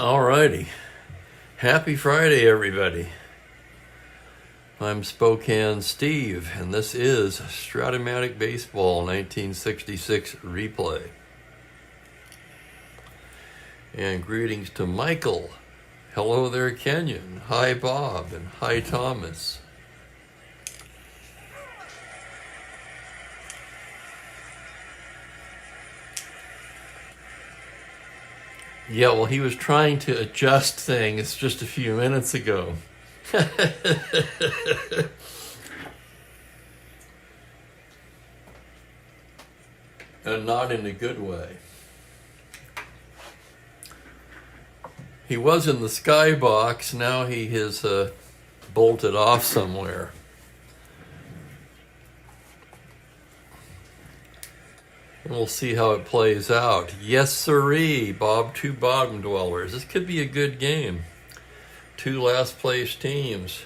Alrighty. Happy Friday, everybody. I'm Spokane Steve, and this is Strat-O-Matic Baseball 1966 replay. And greetings to Michael. Hello there, Kenyon. Hi, Bob, and hi, Thomas. Yeah, well, he was trying to adjust things just a few minutes ago. And not in a good way. He was in the skybox, now he has bolted off somewhere. And we'll see how it plays out. Yes, sirree, Bob, 2 bottom dwellers. This could be a good game. 2 last place teams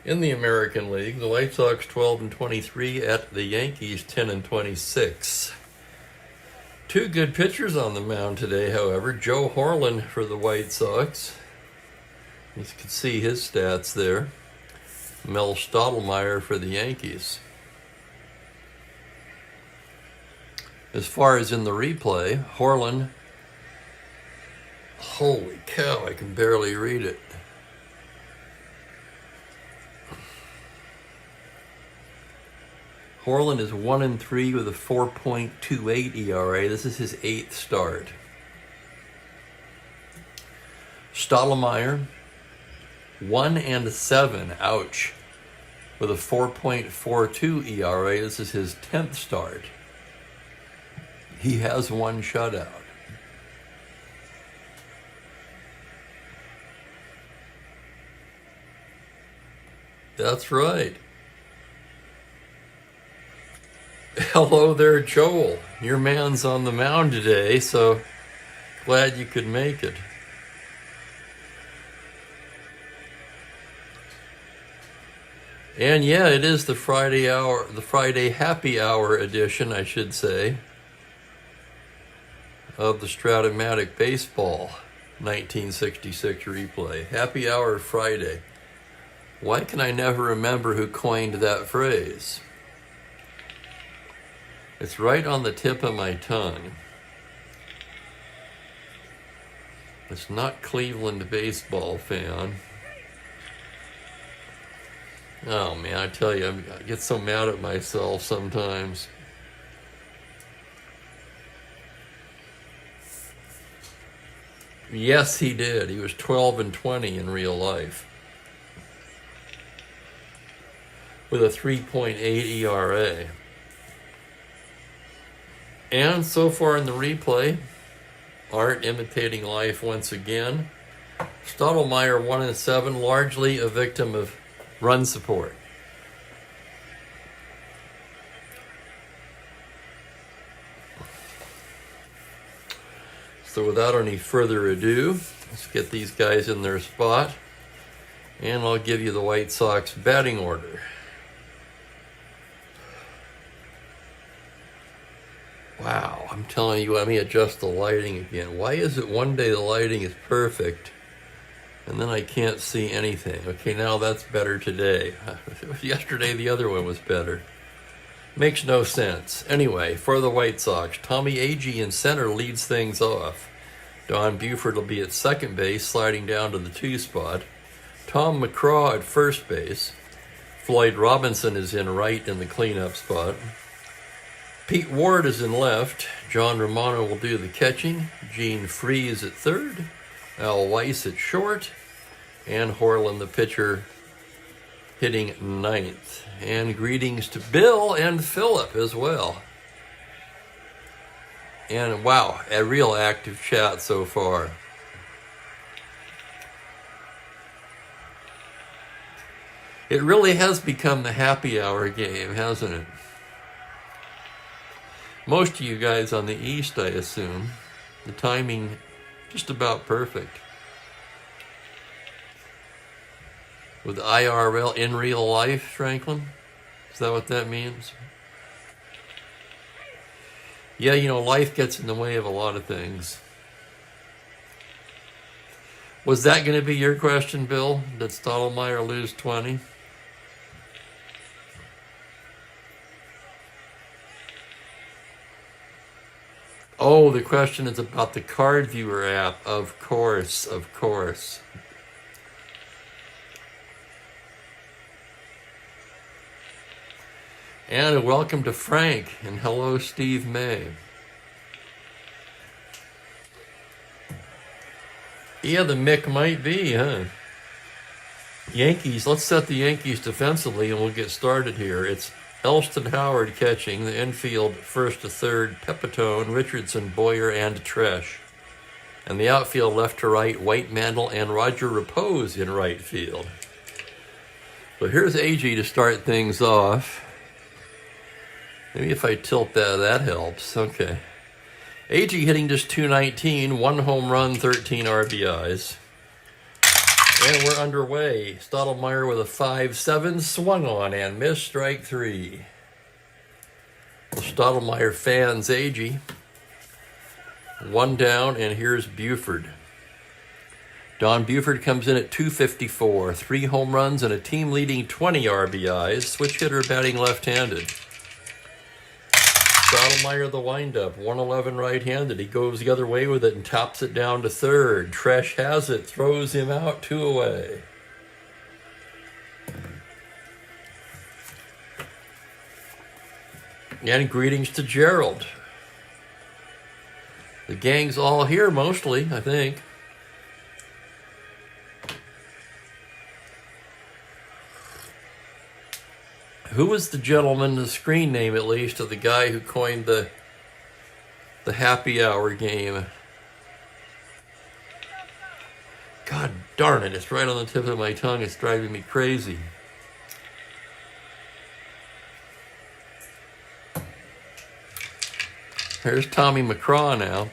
in the American League. The White Sox 12-23 at the Yankees 10-26. 2 good pitchers on the mound today, however. Joe Horlen for the White Sox. You can see his stats there. Mel Stottlemyre for the Yankees. As far as in the replay, Horlen, holy cow, I can barely read it. Horlen is 1-3 with a 4.28 ERA. This is his 8th start. Stottlemyre, 1-7, ouch, with a 4.42 ERA. This is his 10th start. He has 1 shutout. That's right. Hello there, Joel. Your man's on the mound today, so glad you could make it. And yeah, it is the Friday happy hour edition, I should say, of the Strat-O-Matic Baseball 1966 replay. Happy Hour Friday. Why can I never remember who coined that phrase? It's right on the tip of my tongue. It's not Cleveland baseball fan. Oh man, I tell you, I get so mad at myself sometimes. Yes, he did. He was 12-20 in real life, with a 3.8 ERA. And so far in the replay, art imitating life once again. Stottlemyre 1-7, largely a victim of run support. So without any further ado, let's get these guys in their spot, and I'll give you the White Sox batting order. Wow, I'm telling you, let me adjust the lighting again. Why is it one day the lighting is perfect, and then I can't see anything? Okay, now that's better today. Yesterday the other one was better. Makes no sense. Anyway, for the White Sox, Tommy Agee in center leads things off. Don Buford will be at second base, sliding down to the 2 spot. Tom McCraw at first base. Floyd Robinson is in right in the cleanup spot. Pete Ward is in left. John Romano will do the catching. Gene Freese at third. Al Weiss at short. And Horlen, the pitcher, hitting 9th. And greetings to Bill and Philip as well. And wow, a real active chat so far. It really has become the happy hour game, hasn't it? Most of you guys on the East, I assume. The timing just about perfect. With IRL, in real life, Franklin? Is that what that means? Yeah, you know, life gets in the way of a lot of things. Was that going to be your question, Bill? Did Strat-O-Matic lose 20? Oh, the question is about the card viewer app. Of course, of course. And welcome to Frank, and hello, Steve May. Yeah, the Mick might be, huh? Yankees, let's set the Yankees defensively and we'll get started here. It's Elston Howard catching, the infield first to third, Pepitone, Richardson, Boyer, and Tresh. And the outfield left to right, White, Mantle, and Roger Repose in right field. So here's AG to start things off. Maybe if I tilt that helps. Okay. AG hitting just .219, 1 home run, 13 RBIs. And we're underway. Strat-O-Matic with a 5-7 swung on and missed, strike 3. The Strat-O-Matic fans, AG. 1 down, and here's Buford. Don Buford comes in at .254, 3 home runs and a team-leading 20 RBIs. Switch hitter batting left-handed. Strat-O-Matic the windup, 111 right-handed. He goes the other way with it and tops it down to third. Tresh has it, throws him out, 2 away. And greetings to Gerald. The gang's all here mostly, I think. Who was the gentleman, the screen name at least, of the guy who coined the happy hour game? God darn it, it's right on the tip of my tongue. It's driving me crazy. Here's Tommy McCraw now.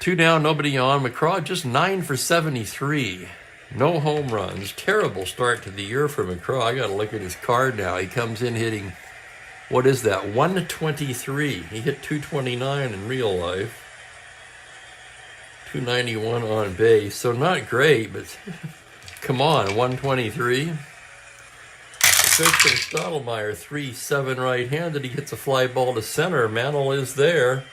2 down, nobody on. McCraw just 9 for 73. No home runs. Terrible start to the year for McCraw. I got to look at his card now. He comes in hitting, what is that, 123. He hit 229 in real life. 291 on base. So not great, but come on, 123. The pitch from Strat-O-Matic, 3-7 right-handed. He hits a fly ball to center. Mantle is there.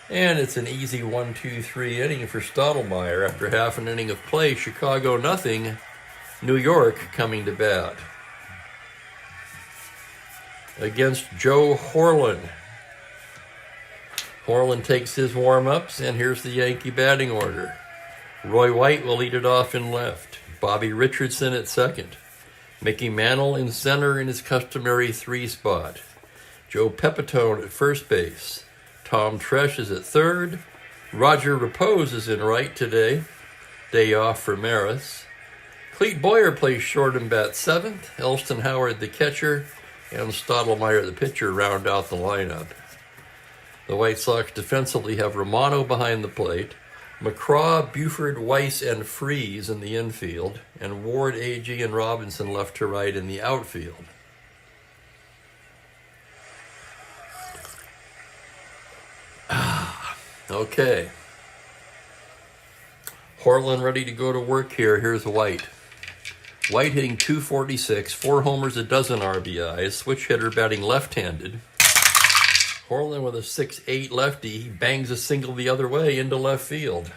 And it's an easy 1-2-3 inning for Strat-O-Matic after half an inning of play. Chicago nothing, New York coming to bat. Against Joe Horlin. Horlin takes his warm-ups, and here's the Yankee batting order. Roy White will lead it off in left. Bobby Richardson at second. Mickey Mantle in center in his customary 3 spot. Joe Pepitone at first base. Tom Tresh is at third. Roger Repose is in right today. Day off for Maris. Clete Boyer plays short and bats 7th. Elston Howard the catcher. And Strat-O-Matic the pitcher round out the lineup. The White Sox defensively have Romano behind the plate. McCraw, Buford, Weiss, and Freese in the infield. And Ward, AG, and Robinson left to right in the outfield. Okay. Horlin ready to go to work here. Here's White. White hitting .246, 4 homers, a dozen RBIs. Switch hitter batting left-handed. Horlin with a 6'8 lefty. He bangs a single the other way into left field.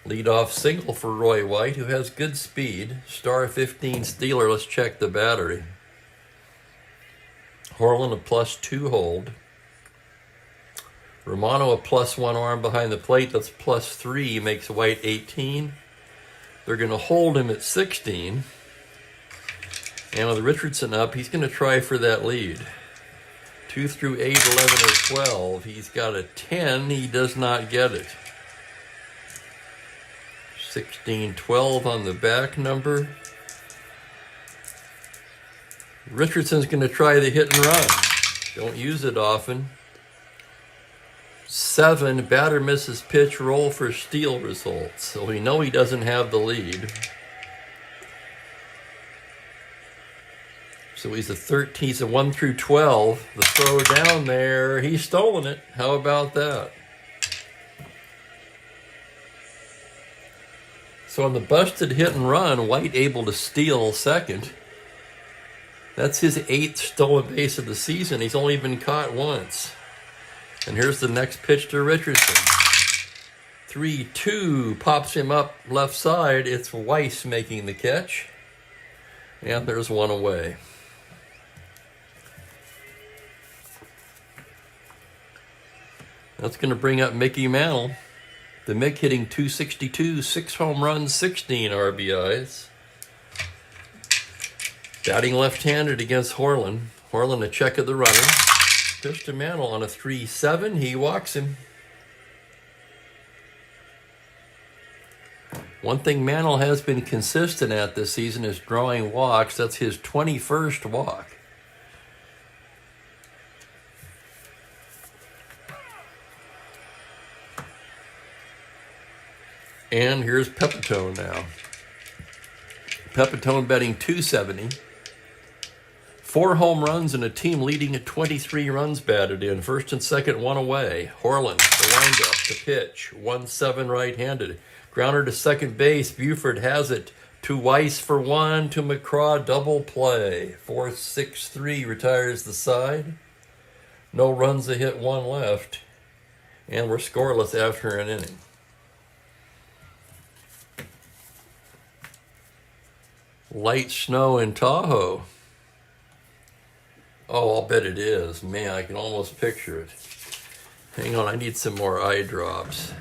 Leadoff single for Roy White, who has good speed. Star 15 stealer. Let's check the battery. Horlin a +2 hold. Romano a +1 arm behind the plate. That's +3, makes White 18. They're going to hold him at 16. And with Richardson up, he's going to try for that lead. 2 through 8, 11, or 12. He's got a 10. He does not get it. 16, 12 on the back number. Richardson's going to try the hit and run. Don't use it often. 7, batter misses pitch, roll for steal results. So we know he doesn't have the lead. So he's a 13, he's a 1 through 12. The throw down there, he's stolen it. How about that? So on the busted hit and run, White able to steal second. That's his 8th stolen base of the season. He's only been caught once. And here's the next pitch to Richardson. 3-2, pops him up left side. It's Weiss making the catch. And there's one away. That's going to bring up Mickey Mantle. The Mick hitting .262, 6 home runs, 16 RBIs. Batting left-handed against Horlin. Horlin a check of the runner. Pitch to Mantle on a 3-7. He walks him. One thing Mantle has been consistent at this season is drawing walks. That's his 21st walk. And here's Pepitone now. Pepitone batting .270. 4 home runs and a team leading at 23 runs batted in. First and second, one away. Horlin, the windup, the pitch. 1-7 right-handed. Grounder to second base. Buford has it. To Weiss for 1. To McCraw, double play. 4-6-3 retires the side. No runs, a hit, 1 left. And we're scoreless after an inning. Light snow in Tahoe. Oh, I'll bet it is. Man, I can almost picture it. Hang on, I need some more eye drops.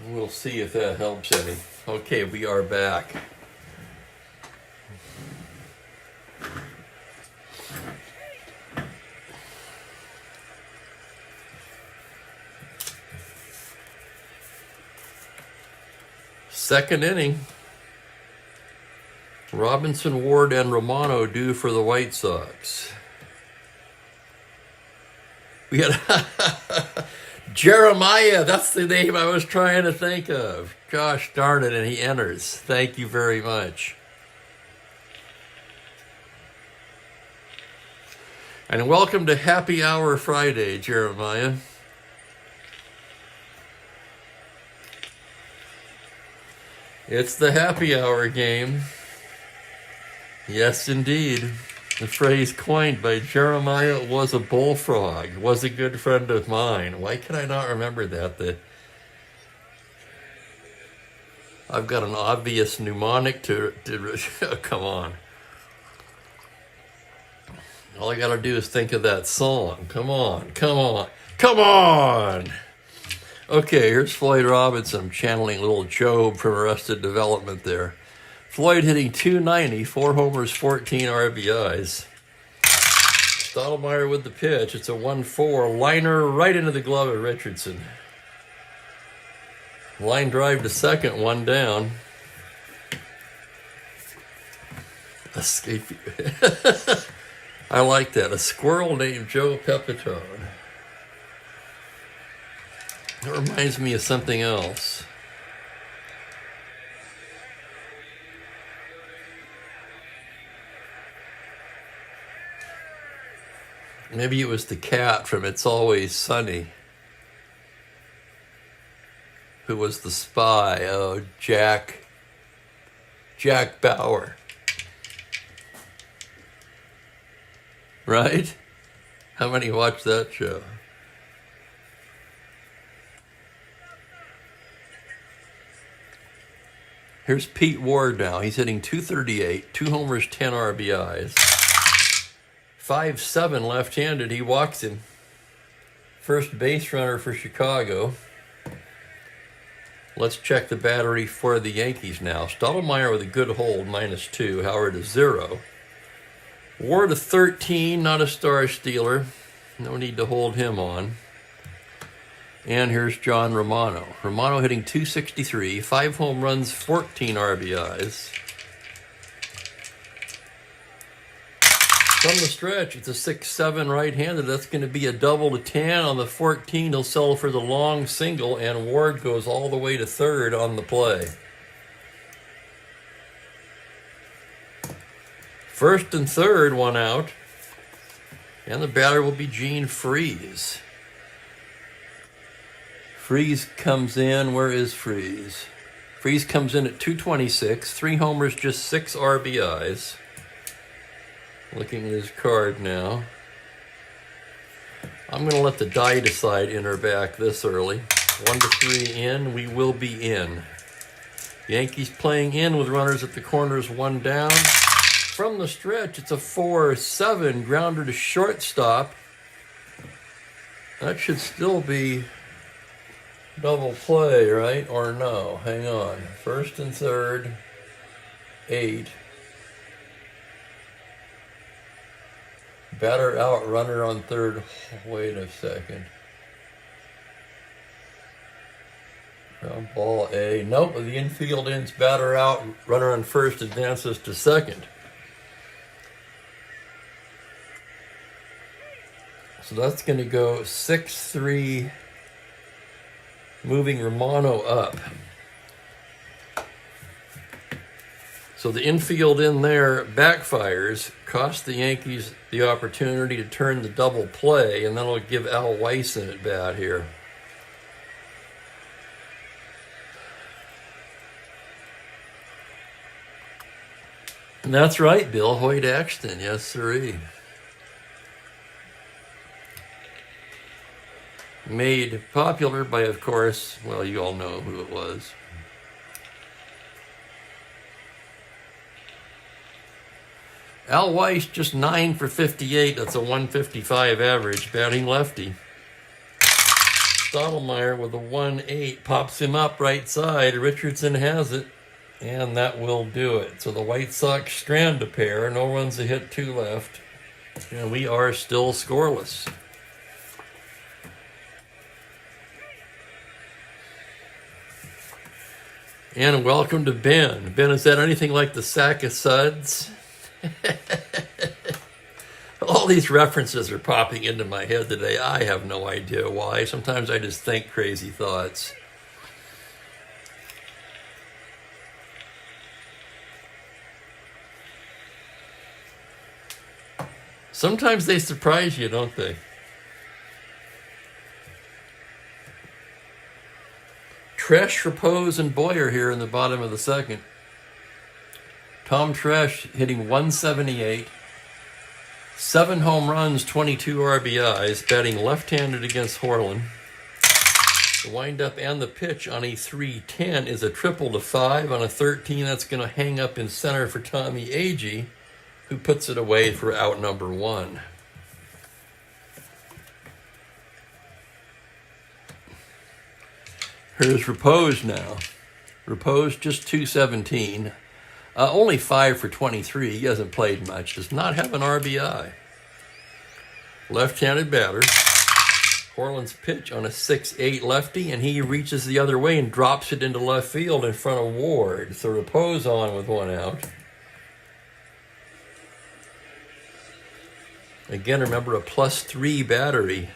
We'll see if that helps any. Okay, we are back. Second inning. Robinson, Ward, and Romano due for the White Sox. We got Jeremiah, that's the name I was trying to think of. Gosh darn it, and he enters. Thank you very much. And welcome to Happy Hour Friday, Jeremiah. It's the happy hour game. Yes, indeed. The phrase coined by Jeremiah was a bullfrog, was a good friend of mine. Why can I not remember that? I've got an obvious mnemonic to come on. All I gotta do is think of that song. Come on, come on, come on! Okay, here's Floyd Robinson channeling little Job from Arrested Development there. Floyd hitting .290, 4 homers, 14 RBIs. Stottlemyre with the pitch. It's a 1-4. Liner right into the glove of Richardson. Line drive to second, 1 down. Escape. I like that. A squirrel named Joe Pepitone. That reminds me of something else. Maybe it was the cat from It's Always Sunny who was the spy. Oh, Jack Bauer. Right? How many watch that show? Here's Pete Ward now. He's hitting .238, 2 homers, 10 RBIs. 5'7" left-handed. He walks him. First base runner for Chicago. Let's check the battery for the Yankees now. Stottlemyre with a good hold, -2. Howard is 0. Ward of 13, not a star stealer. No need to hold him on. And here's John Romano. Romano hitting .263, 5 home runs, 14 RBIs. From the stretch, it's a 6-7 right-handed. That's going to be a double to 10 on the 14. He'll settle for the long single, and Ward goes all the way to third on the play. First and third, one out. And the batter will be Gene Freeze. Freeze comes in. Where is Freeze? Freeze comes in at .226, 3 homers, just 6 RBIs. Looking at his card now. I'm going to let the die decide in or back this early. 1 to 3 in, we will be in. Yankees playing in with runners at the corners, 1 down. From the stretch, it's a 4-7 grounder to shortstop. That should still be double play, right? Or no? Hang on. First and third, 8. Batter out, runner on third. Wait a second. Ground ball A. Nope, the infield ends, batter out, runner on first advances to second. So that's going to go 6-3, moving Romano up. So the infield in there backfires, costs the Yankees the opportunity to turn the double play, and then it'll give Al Weiss an at bat here. And that's right, Bill Hoyt Axton, yes sirree. Made popular by, of course, well, you all know who it was. Al Weiss just 9 for 58. That's a 155 average, batting lefty. Stottlemyre with a 1-8 pops him up right side. Richardson has it, and that will do it. So the White Sox strand a pair. No runs a hit, 2 left, and we are still scoreless. And welcome to Ben. Ben, is that anything like the sack of suds? All these references are popping into my head today. I have no idea why. Sometimes I just think crazy thoughts. Sometimes they surprise you, don't they? Tresh, Repose, and Boyer here in the bottom of the second. Tom Tresh hitting 178, 7 home runs, 22 RBIs, batting left-handed against Horland. The windup and the pitch on a 3-10 is a triple to 5. On a 13, that's going to hang up in center for Tommy Agee, who puts it away for out number 1. Here's Repose now. Repose just 217. Only 5 for 23. He hasn't played much. Does not have an RBI. Left-handed batter. Horland's pitch on a 6-8 lefty, and he reaches the other way and drops it into left field in front of Ward. So Repose on with 1 out. Again, remember, a +3 battery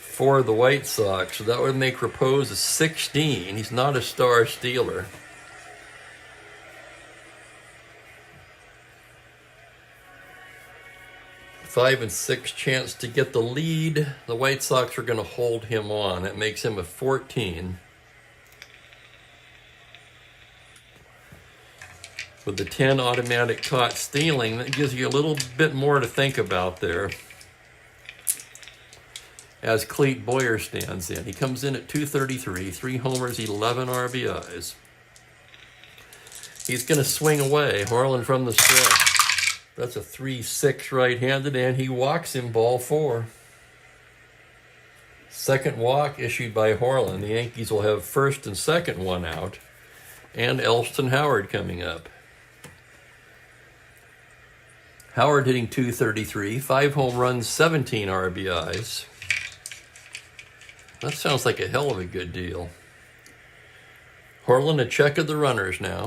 for the White Sox. So that would make Repose a 16. He's not a star stealer. 5 and 6 chance to get the lead. The White Sox are going to hold him on. That makes him a 14. With the 10 automatic caught stealing, that gives you a little bit more to think about there. As Clete Boyer stands in. He comes in at 233, 3 homers, 11 RBIs. He's going to swing away. Horland from the stretch. That's a 3-6 right-handed, and he walks him ball 4. Second walk issued by Horland. The Yankees will have first and second 1 out, and Elston Howard coming up. Howard hitting .233, 5 home runs, 17 RBIs. That sounds like a hell of a good deal. Horland a check of the runners now.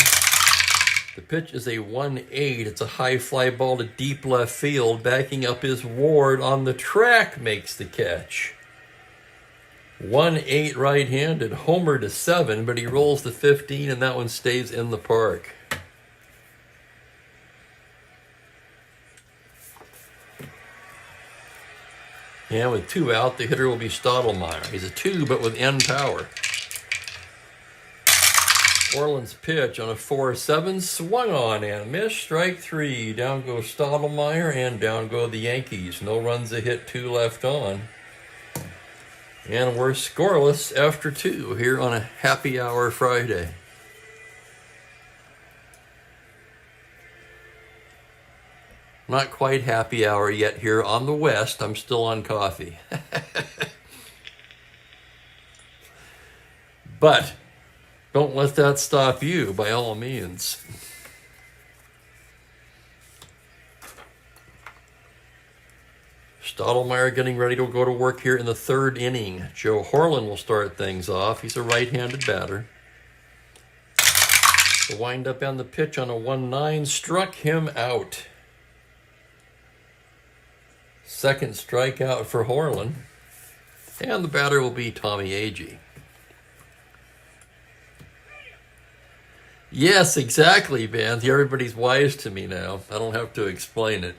The pitch is a 1-8. It's a high fly ball to deep left field. Backing up his Ward on the track makes the catch. 1-8 right-handed, homer to 7, but he rolls to 15, and that one stays in the park. And with 2 out, the hitter will be Strat-O-Matic. He's a 2, but with end power. Orland's pitch on a 4-7, swung on and missed, strike 3. Down goes Strat-O-Matic, and down go the Yankees. No runs a hit, 2 left on. And we're scoreless after 2 here on a happy hour Friday. Not quite happy hour yet here on the West. I'm still on coffee. But don't let that stop you, by all means. Strat-O-Matic getting ready to go to work here in the 3rd inning. Joe Horland will start things off. He's a right-handed batter. The windup and the pitch on a 1-9 struck him out. Second strikeout for Horland. And the batter will be Tommy Agee. Yes, exactly, Ben. Everybody's wise to me now. I don't have to explain it.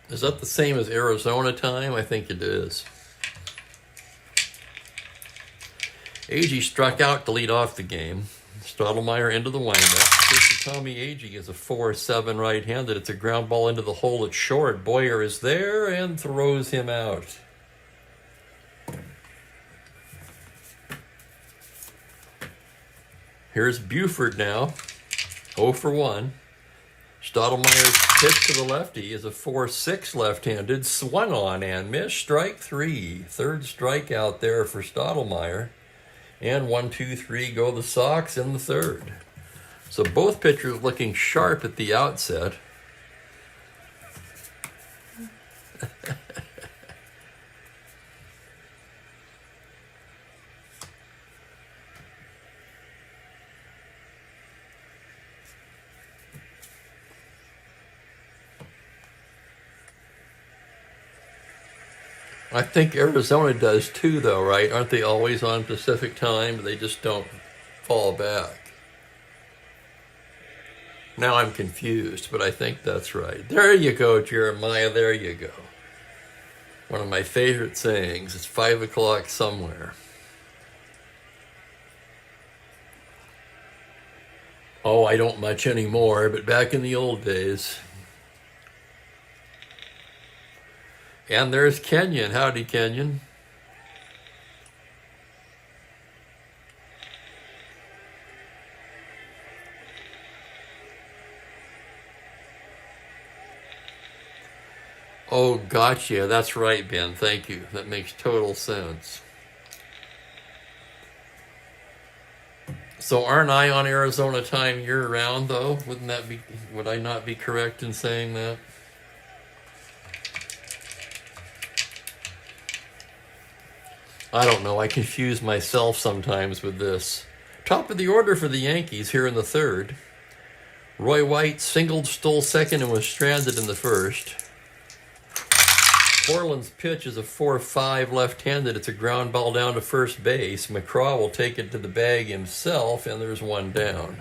Is that the same as Arizona time? I think it is. Agee struck out to lead off the game. Strat-O-Matic into the windup. Pitch to Tommy Agee is a 4-7 right-handed. It's a ground ball into the hole at short. Boyer is there and throws him out. Here's Buford now, 0 for 1. Strat-O-Matic's pitch to the lefty is a 4-6 left-handed, swung on and missed, strike 3. Third strikeout there for Strat-O-Matic. And 1, 2, 3 go the Sox in the 3rd. So both pitchers looking sharp at the outset. I think Arizona does too, though, right? Aren't they always on Pacific time? They just don't fall back. Now I'm confused, but I think that's right. There you go, Jeremiah. There you go. One of my favorite sayings. It's 5 o'clock somewhere. Oh, I don't much anymore, but back in the old days. And there's Kenyon. Howdy, Kenyon. Oh, gotcha. That's right, Ben. Thank you. That makes total sense. So aren't I on Arizona time year-round, though? Would I not be correct in saying that? I don't know. I confuse myself sometimes with this. Top of the order for the Yankees here in the 3rd. Roy White singled, stole second, and was stranded in the 1st. Orland's pitch is a 4-5 left-handed. It's a ground ball down to first base. McCraw will take it to the bag himself, and there's one down.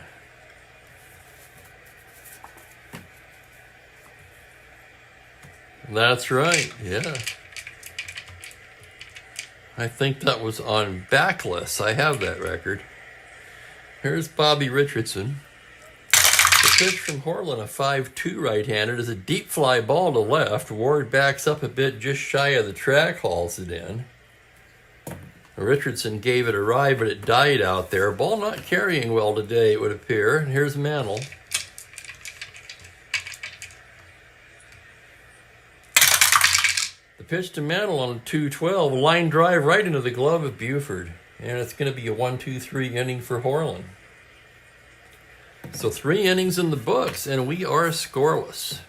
That's right, yeah. I think that was on Backless. I have that record. Here's Bobby Richardson. The pitch from Horland, a 5-2 right-handed, is a deep fly ball to left. Ward backs up a bit just shy of the track, hauls it in. Richardson gave it a ride, but it died out there. Ball not carrying well today, it would appear. And here's Mantle. The pitch to Mantle on a 2-12, line drive right into the glove of Buford. And it's going to be a 1-2-3 inning for Horland. So 3 innings in the books, and we are scoreless.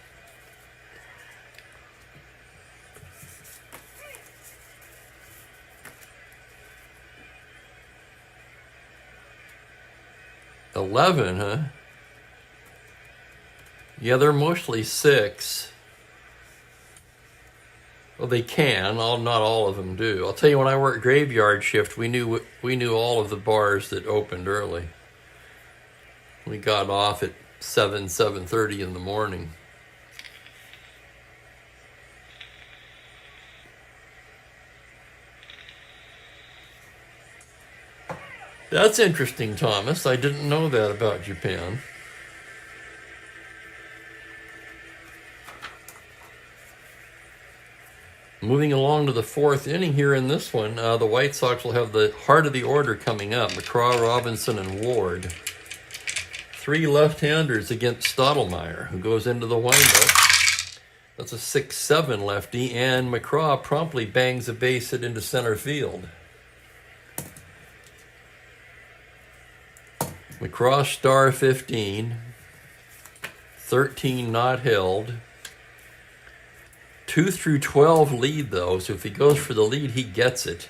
$11, huh? Yeah, they're mostly 6. Well, they can. Not all of them do. I'll tell you, when I worked graveyard shift, we knew all of the bars that opened early. We got off at 7:30 in the morning. That's interesting, Thomas. I didn't know that about Japan. Moving along to the 4th inning here in this one, the White Sox will have the heart of the order coming up. McCraw, Robinson, and Ward. 3 left-handers against Strat-O-Matic, who goes into the windup. That's a 6-7 lefty, and McCraw promptly bangs a base hit into center field. McCraw star 15, 13 not held. 2 through 12 lead, though, so if he goes for the lead, he gets it.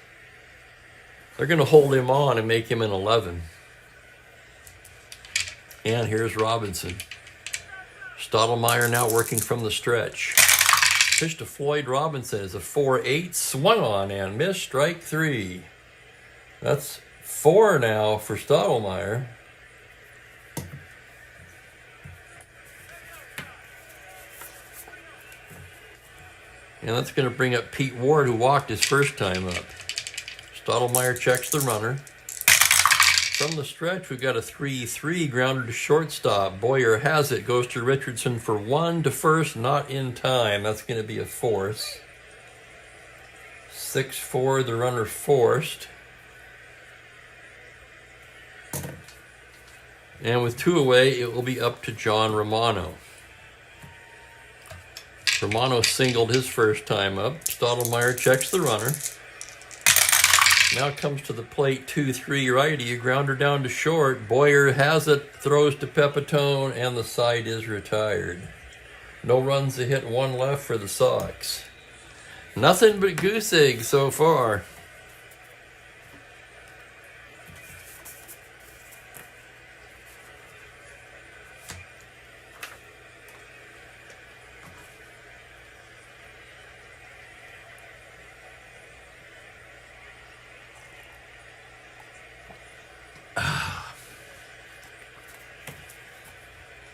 They're going to hold him on and make him an 11. And here's Robinson. Strat-O-Matic now working from the stretch. Pitch to Floyd Robinson is a 4-8, swung on and missed, strike 3. That's 4 now for Strat-O-Matic. And that's going to bring up Pete Ward, who walked his first time up. Strat-O-Matic checks the runner. From the stretch, we've got a 3-3 grounder to shortstop. Boyer has it, goes to Richardson for 1 to first, not in time. That's going to be a force. 6-4, the runner forced. And with 2 away, it will be up to John Romano. Romano singled his first time up. Strat-O-Matic checks the runner. Now comes to the plate, 2-3 righty, a grounder down to short. Boyer has it, throws to Pepitone, and the side is retired. No runs to hit, 1 left for the Sox. Nothing but goose eggs so far.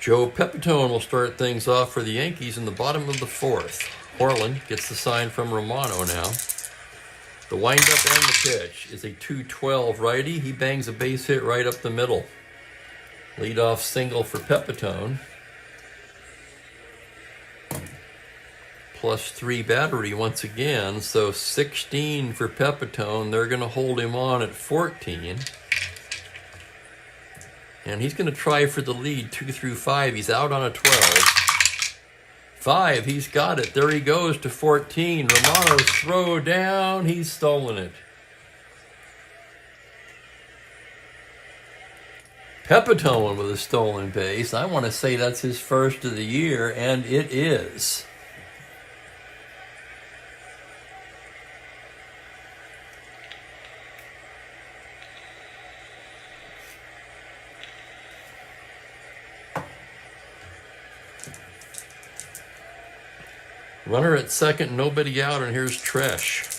Joe Pepitone will start things off for the Yankees in the bottom of the 4th. Orland gets the sign from Romano now. The windup and the pitch is a 2-12 righty. He bangs a base hit right up the middle. Leadoff single for Pepitone. +3 battery once again, so 16 for Pepitone. They're going to hold him on at 14. And he's going to try for the lead, 2 through 5. He's out on a 12. 5, he's got it. There he goes to 14. Romano's throw down. He's stolen it. Pepitone with a stolen base. I want to say that's his first of the year, and it is. Runner at second, nobody out, and here's Tresh.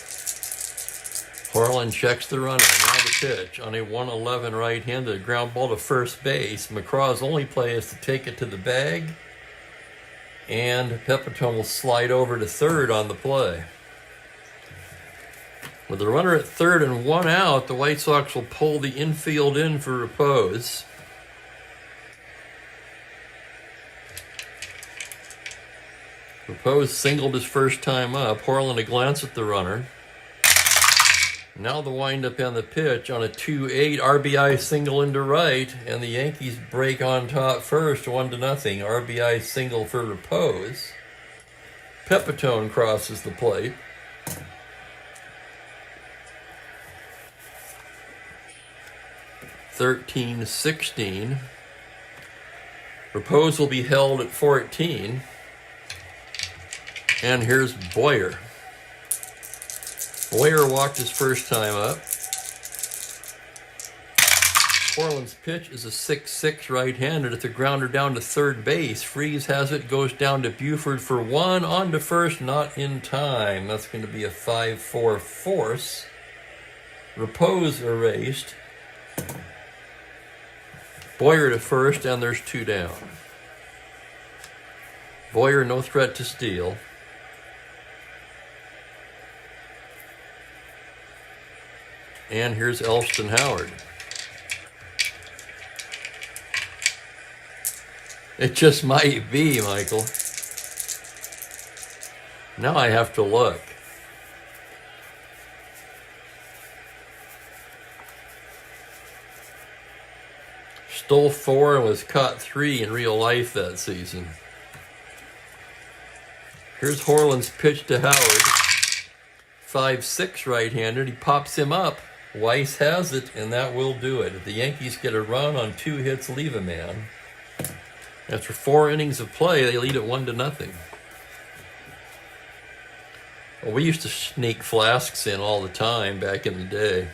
Orland checks the runner. Now the pitch on a 111 right-handed ground ball to first base. McCraw's only play is to take it to the bag, and Pepitone will slide over to third on the play. With the runner at third and 1 out, the White Sox will pull the infield in for repose. Repose singled his first time up. Orland a glance at the runner. Now the windup and the pitch on a 2-8 RBI single into right, and the Yankees break on top first, 1-0. RBI single for Repose. Pepitone crosses the plate. (13-16). Repose will be held at 14. And here's Boyer. Boyer walked his first time up. Portland's pitch is a 6-6 right-handed. It's a grounder down to third base. Freeze has it, goes down to Buford for one, on to first, not in time. That's going to be a 5-4 force. Repose erased. Boyer to first, and there's two down. Boyer no threat to steal. And here's Elston Howard. It just might be, Michael. Now I have to look. Stole 4 and was caught 3 in real life that season. Here's Horland's pitch to Howard. 5-6 right-handed. He pops him up. Weiss has it, and that will do it. If the Yankees get a run on 2 hits, leave a man. After 4 innings of play, they lead it 1-0. Well, we used to sneak flasks in all the time back in the day.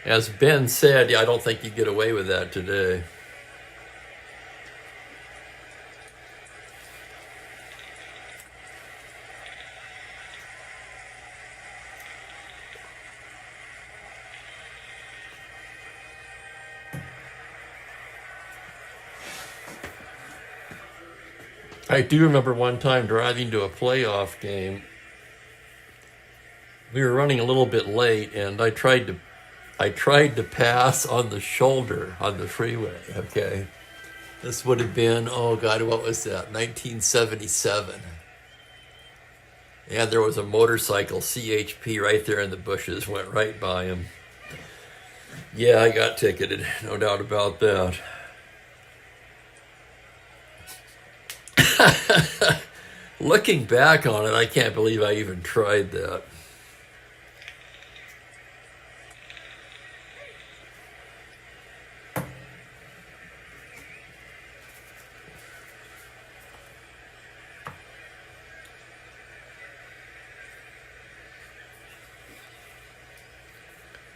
As Ben said, I don't think you get away with that today. I do remember one time driving to a playoff game. We were running a little bit late, and I tried to pass on the shoulder on the freeway, okay? This would have been, oh God, what was that, 1977. And there was a motorcycle, CHP, right there in the bushes, went right by him. Yeah, I got ticketed, no doubt about that. Looking back on it, I can't believe I even tried that.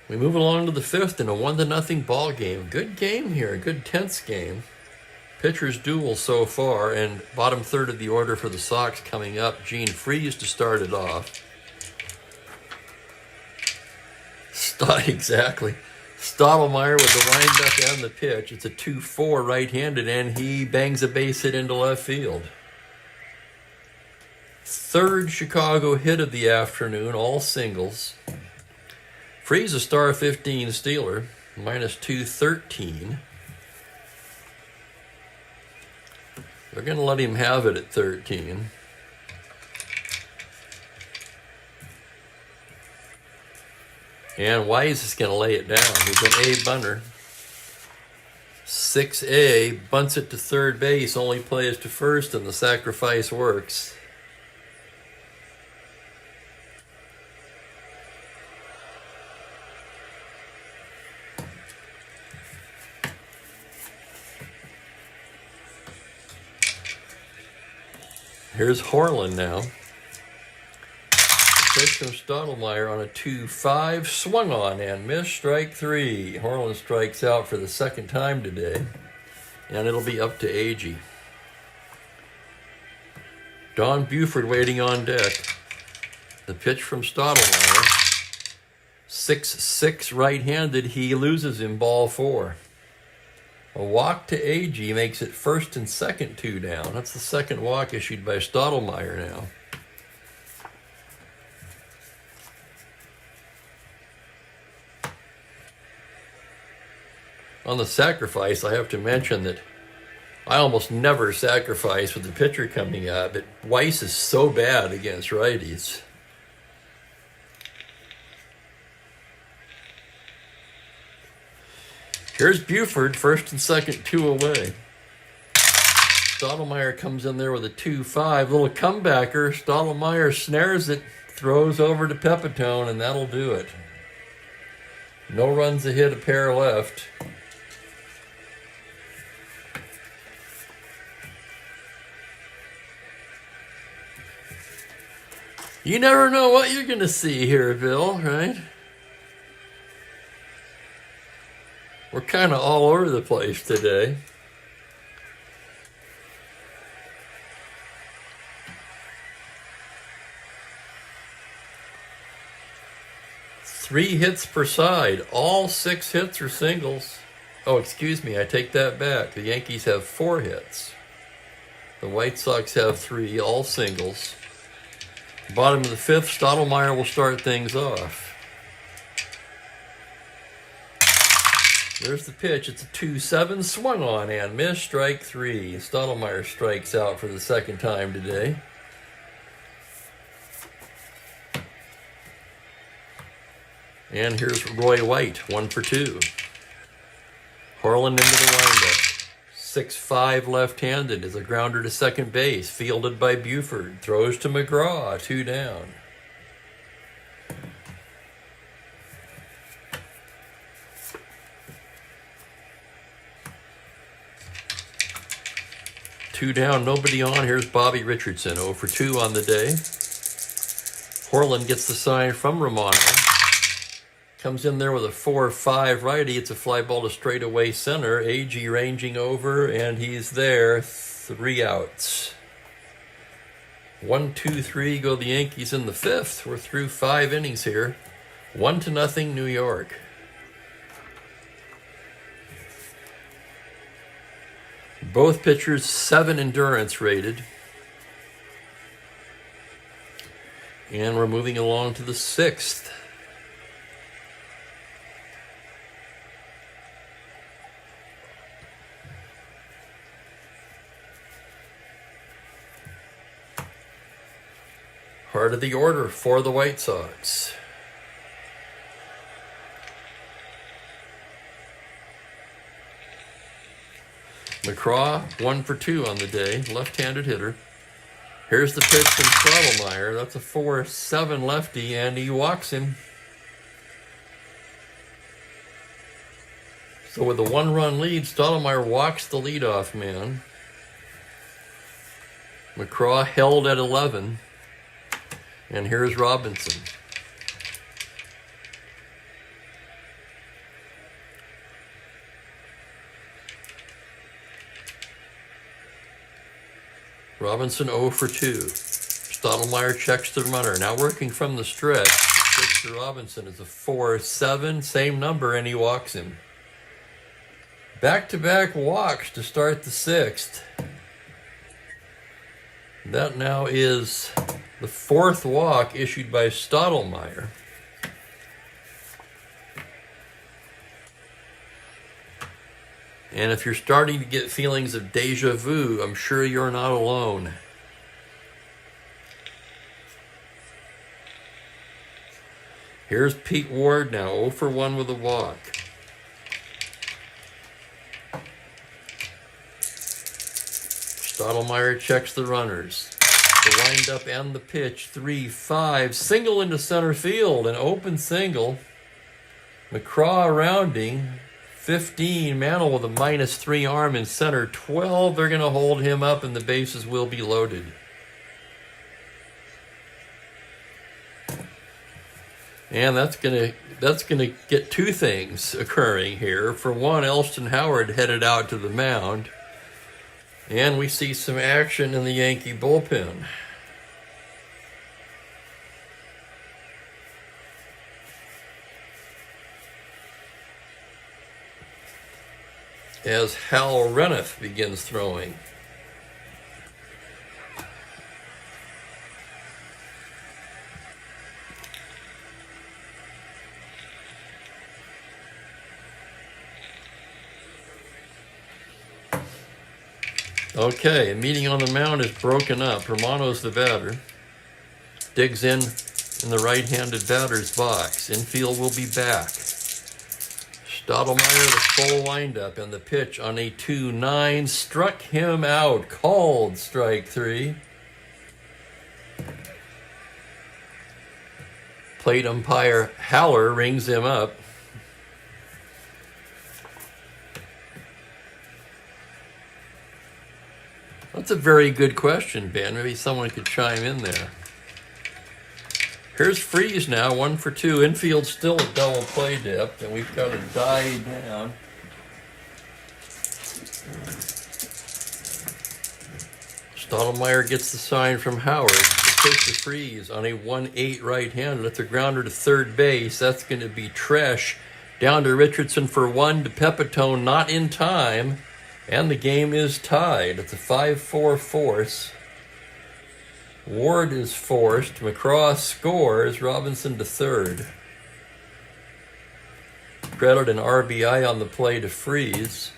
We move along to the 5th in a 1-0 ball game. Good game here, good tense game. Pitchers duel so far, and bottom third of the order for the Sox coming up. Gene Freeze to start it off. Exactly. Stottelmeyer with the windup and the pitch. It's a 2-4 right-handed, and he bangs a base hit into left field. Third Chicago hit of the afternoon, all singles. Freeze a star 15 stealer, minus 213. They're going to let him have it at 13. And Wise is going to lay it down. He's an A bunter. 6A, bunts it to third base, only plays to first, and the sacrifice works. Here's Horland now. Pitch from Stottelmeyer on a 2-5, swung on and missed, strike 3. Horland strikes out for the second time today, and it'll be up to Agee. Don Buford waiting on deck. The pitch from Stottelmeyer. 6-6 right-handed, he loses him, ball 4. A walk to Agee makes it first and second, 2 down. That's the second walk issued by Stottelmeyer now. On the sacrifice, I have to mention that I almost never sacrifice with the pitcher coming up, but Weiss is so bad against righties. Here's Buford, first and second, 2 away. Stottelmeyer comes in there with a 2-5. Little comebacker. Stottelmeyer snares it, throws over to Pepitone, and that'll do it. No runs a hit, a pair left. You never know what you're going to see here, Bill, right? We're kind of all over the place today. Three hits per side. All 6 hits are singles. Oh, excuse me, I take that back. The Yankees have 4 hits. The White Sox have 3, all singles. Bottom of the 5th, Strat-O-Matic will start things off. There's the pitch. It's a 2-7, swung on and missed, strike 3. Strat-O-Matic strikes out for the 2nd time today. And here's Roy White, 1 for 2. Harlan into the windup. 6-5 left-handed is a grounder to second base, fielded by Buford. Throws to McGraw, 2 down. Two down, nobody on. Here's Bobby Richardson, 0 for 2 on the day. Harlan gets the sign from Romano. Comes in there with a 4-5 righty. It's a fly ball to straightaway center. AG ranging over, and he's there. 3 outs. 1, 2, 3 go the Yankees in the 5th. We're through 5 innings here. 1-0 New York. Both pitchers 7 endurance rated. And we're moving along to the 6th. Heart of the order for the White Sox. McGraw, 1 for 2 on the day, left-handed hitter. Here's the pitch from Strat-O-Matic. That's a 4-7 lefty, and he walks him. So with a 1-run lead, Strat-O-Matic walks the leadoff man. McGraw held at 11. And here's Robinson. Robinson 0 for 2. Strat-O-Matic checks the runner. Now working from the stretch, pitch to Robinson is a 4-7, same number, and he walks him. Back-to-back walks to start the 6th. That now is the 4th walk issued by Strat-O-Matic. And if you're starting to get feelings of deja vu, I'm sure you're not alone. Here's Pete Ward now, 0 for 1 with a walk. Strat-O-Matic checks the runners. The windup and the pitch, 3-5. Single into center field, an open single. McGraw rounding. 15, Mantle with a -3 arm in center. 12, they're going to hold him up and the bases will be loaded. And that's going to get 2 things occurring here. For one, Elston Howard headed out to the mound. And we see some action in the Yankee bullpen. As Hal Reniff begins throwing. Okay, meeting on the mound is broken up. Romano's the batter. Digs in the right-handed batter's box. Infield will be back. Strat-O-Matic the full windup and the pitch on a 2-9 struck him out. Called strike 3. Plate umpire Haller rings him up. That's a very good question, Ben. Maybe someone could chime in there. Here's Freeze now, 1 for 2. Infield still at double play depth, and we've got a die down. Strat-O-Matic gets the sign from Howard. Pitch to Freeze on a 1-8 right-hander. That's a grounder to third base. That's going to be Tresh. Down to Richardson for 1 to Pepitone, not in time. And the game is tied. It's a 5-4 force. Ward is forced. McCraw scores. Robinson to third. Credit an RBI on the play to Freeze.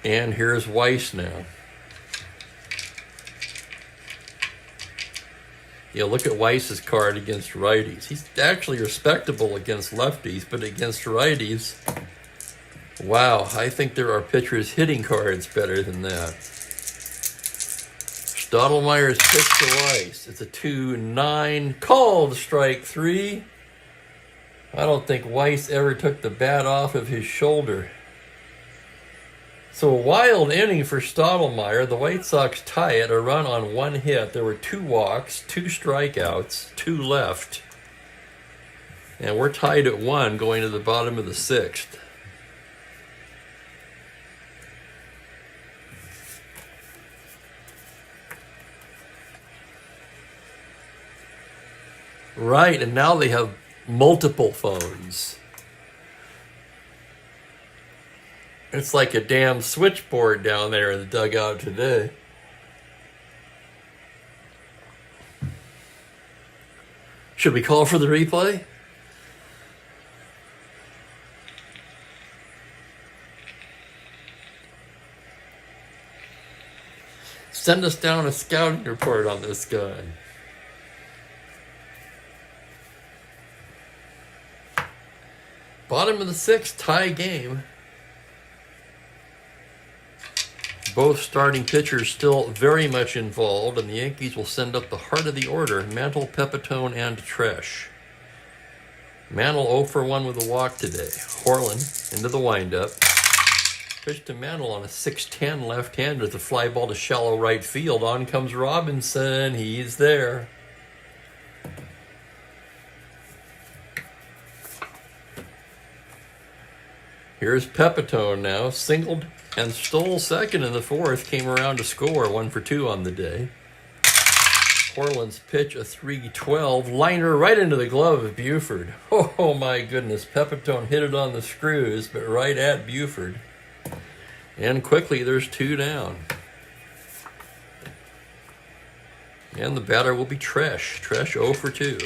And here's Weiss now. Yeah, look at Weiss's card against righties. He's actually respectable against lefties, but against righties, wow, I think there are pitchers hitting cards better than that. Strat-O-Matic's pitch to Weiss. It's a 2-9, called strike 3. I don't think Weiss ever took the bat off of his shoulder. So a wild inning for Strat-O-Matic. The White Sox tie it, a run on 1 hit. There were 2 walks, 2 strikeouts, 2 left. And we're tied at 1 going to the bottom of the 6th. Right, and now they have multiple phones. It's like a damn switchboard down there in the dugout today. Should we call for the replay? Send us down a scouting report on this guy. Bottom of the 6th, tie game. Both starting pitchers still very much involved, and the Yankees will send up the heart of the order, Mantle, Pepitone, and Tresh. Mantle 0 for 1 with a walk today. Horland into the windup. Pitch to Mantle on a 6-10 left-hander. It's a fly ball to shallow right field. On comes Robinson. He's there. Here's Pepitone now, singled and stole second in the 4th, came around to score, 1 for 2 on the day. Horland's pitch, a 3-12, liner right into the glove of Buford. Oh my goodness, Pepitone hit it on the screws, but right at Buford. And quickly, there's 2 down. And the batter will be Tresh. Tresh 0 for 2.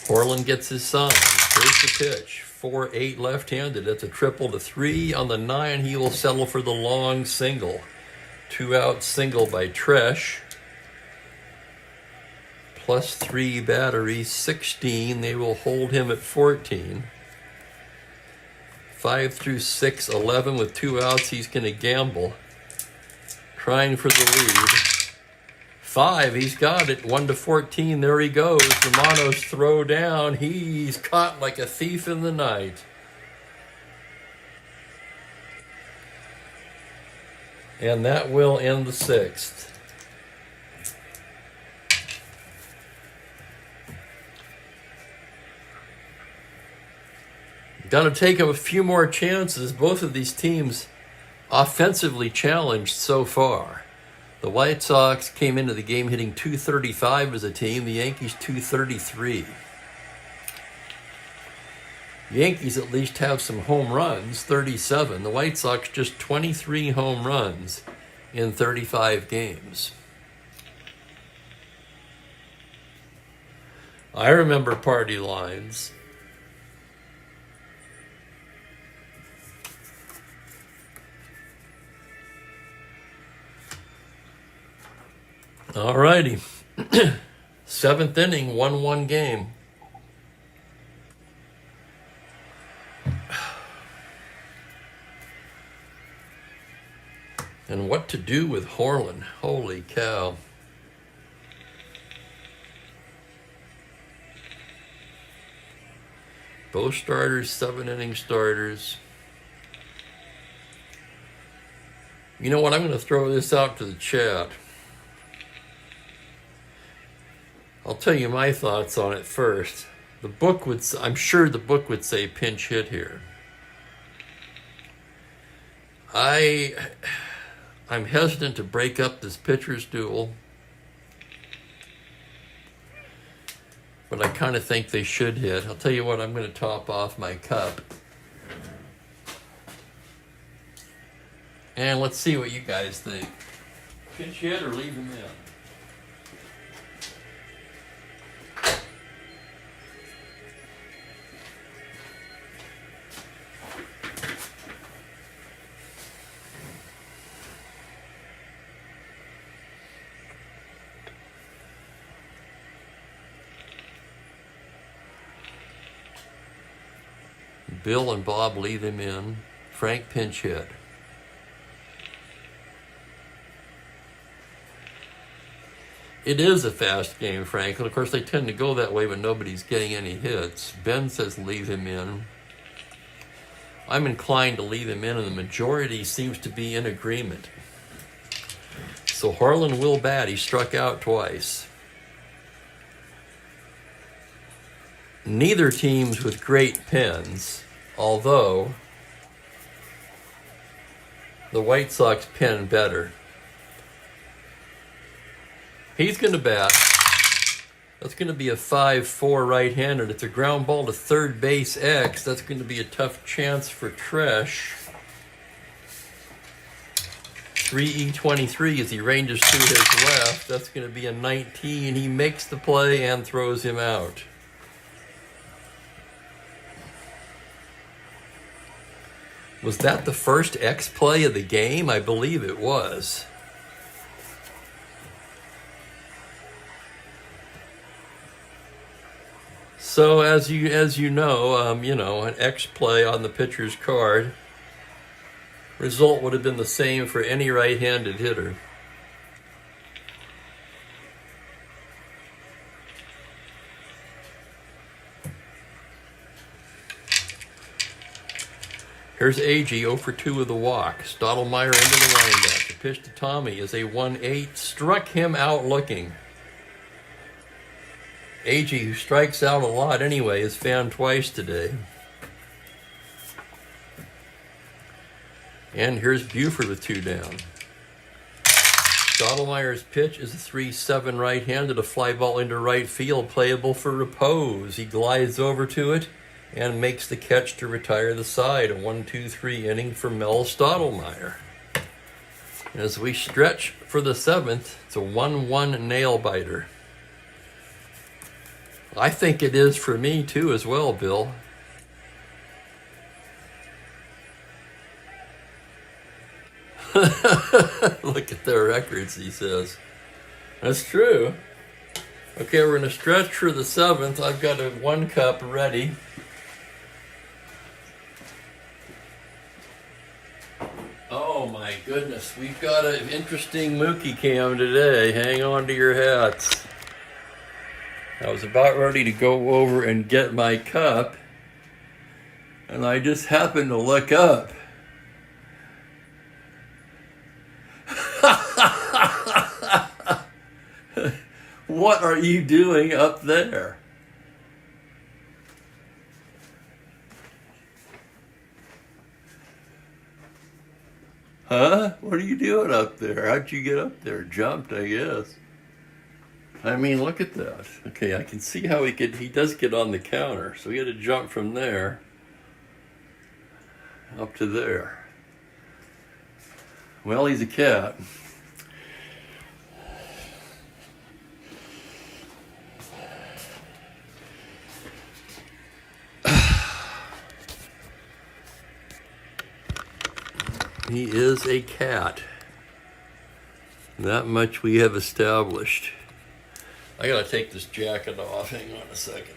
Horland gets his sign. Here's the pitch. 4-8 left-handed. That's a triple to 3. On the 9, he will settle for the long single. 2-out single by Tresh. Plus 3 battery, 16. They will hold him at 14. 5 through 6, 11 with 2 outs. He's going to gamble. Trying for the lead. 5, he's got it. 1 to 14, there he goes. Romano's throw down. He's caught like a thief in the night. And that will end the 6th. Got to take a few more chances. Both of these teams offensively challenged so far. The White Sox came into the game hitting .235 as a team. The Yankees .233. The Yankees at least have some home runs, 37. The White Sox just 23 home runs in 35 games. I remember party lines. All righty. 7th inning, 1-1 game. And what to do with Horland? Holy cow. Both starters, 7-inning starters. You know what? I'm going to throw this out to the chat. I'll tell you my thoughts on it first. The book would, I'm sure the book would say pinch hit here. I'm hesitant to break up this pitcher's duel, but I kind of think they should hit. I'll tell you what, I'm going to top off my cup. And let's see what you guys think. Pinch hit or leave him in? Bill and Bob leave him in. Frank pinch hit. It is a fast game, Frank. And of course, they tend to go that way when nobody's getting any hits. Ben says leave him in. I'm inclined to leave him in, and the majority seems to be in agreement. So Harlan will bat. He struck out twice. Neither team's with great pins, although the White Sox pin better. He's going to bat. That's going to be a 5-4 right-handed. It's a ground ball to third base X. That's going to be a tough chance for Tresh. 3E23 as he ranges to his left. That's going to be a 19. He makes the play and throws him out. Was that the first X play of the game? I believe it was. So as you know, an X play on the pitcher's card, result would have been the same for any right-handed hitter. Here's Agee 0 for 2 with the walk. Strat-O-Matic into the windup. The pitch to Tommy is a 1-8. Struck him out looking. Agee, who strikes out a lot anyway, is found twice today. And here's Buford with 2 down. Strat-O-Matic's pitch is a 3-7 right-handed, a fly ball into right field, playable for repose. He glides over to it and makes the catch to retire the side. A 1-2-3 inning for Mel Strat-O-Matic. As we stretch for the 7th, it's a 1-1 nail biter. I think it is for me too as well, Bill. Look at their records, he says. That's true. Okay, we're going to stretch for the 7th. I've got a 1 cup ready. Oh my goodness, we've got an interesting Mookie cam today. Hang on to your hats. I was about ready to go over and get my cup, and I just happened to look up. What are you doing up there? Huh? What are you doing up there? How'd you get up there? Jumped, I guess. I mean, look at that. Okay, I can see how he does get on the counter. So he had to jump from there up to there. Well, he's a cat. He is a cat. That much we have established. I gotta take this jacket off. Hang on a second.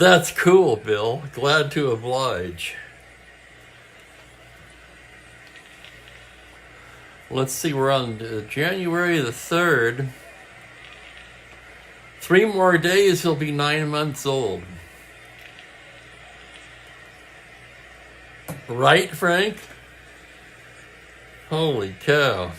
That's cool, Bill. Glad to oblige. Let's see, we're on January the 3rd. 3 more days, he'll be 9 months old. Right, Frank? Holy cow.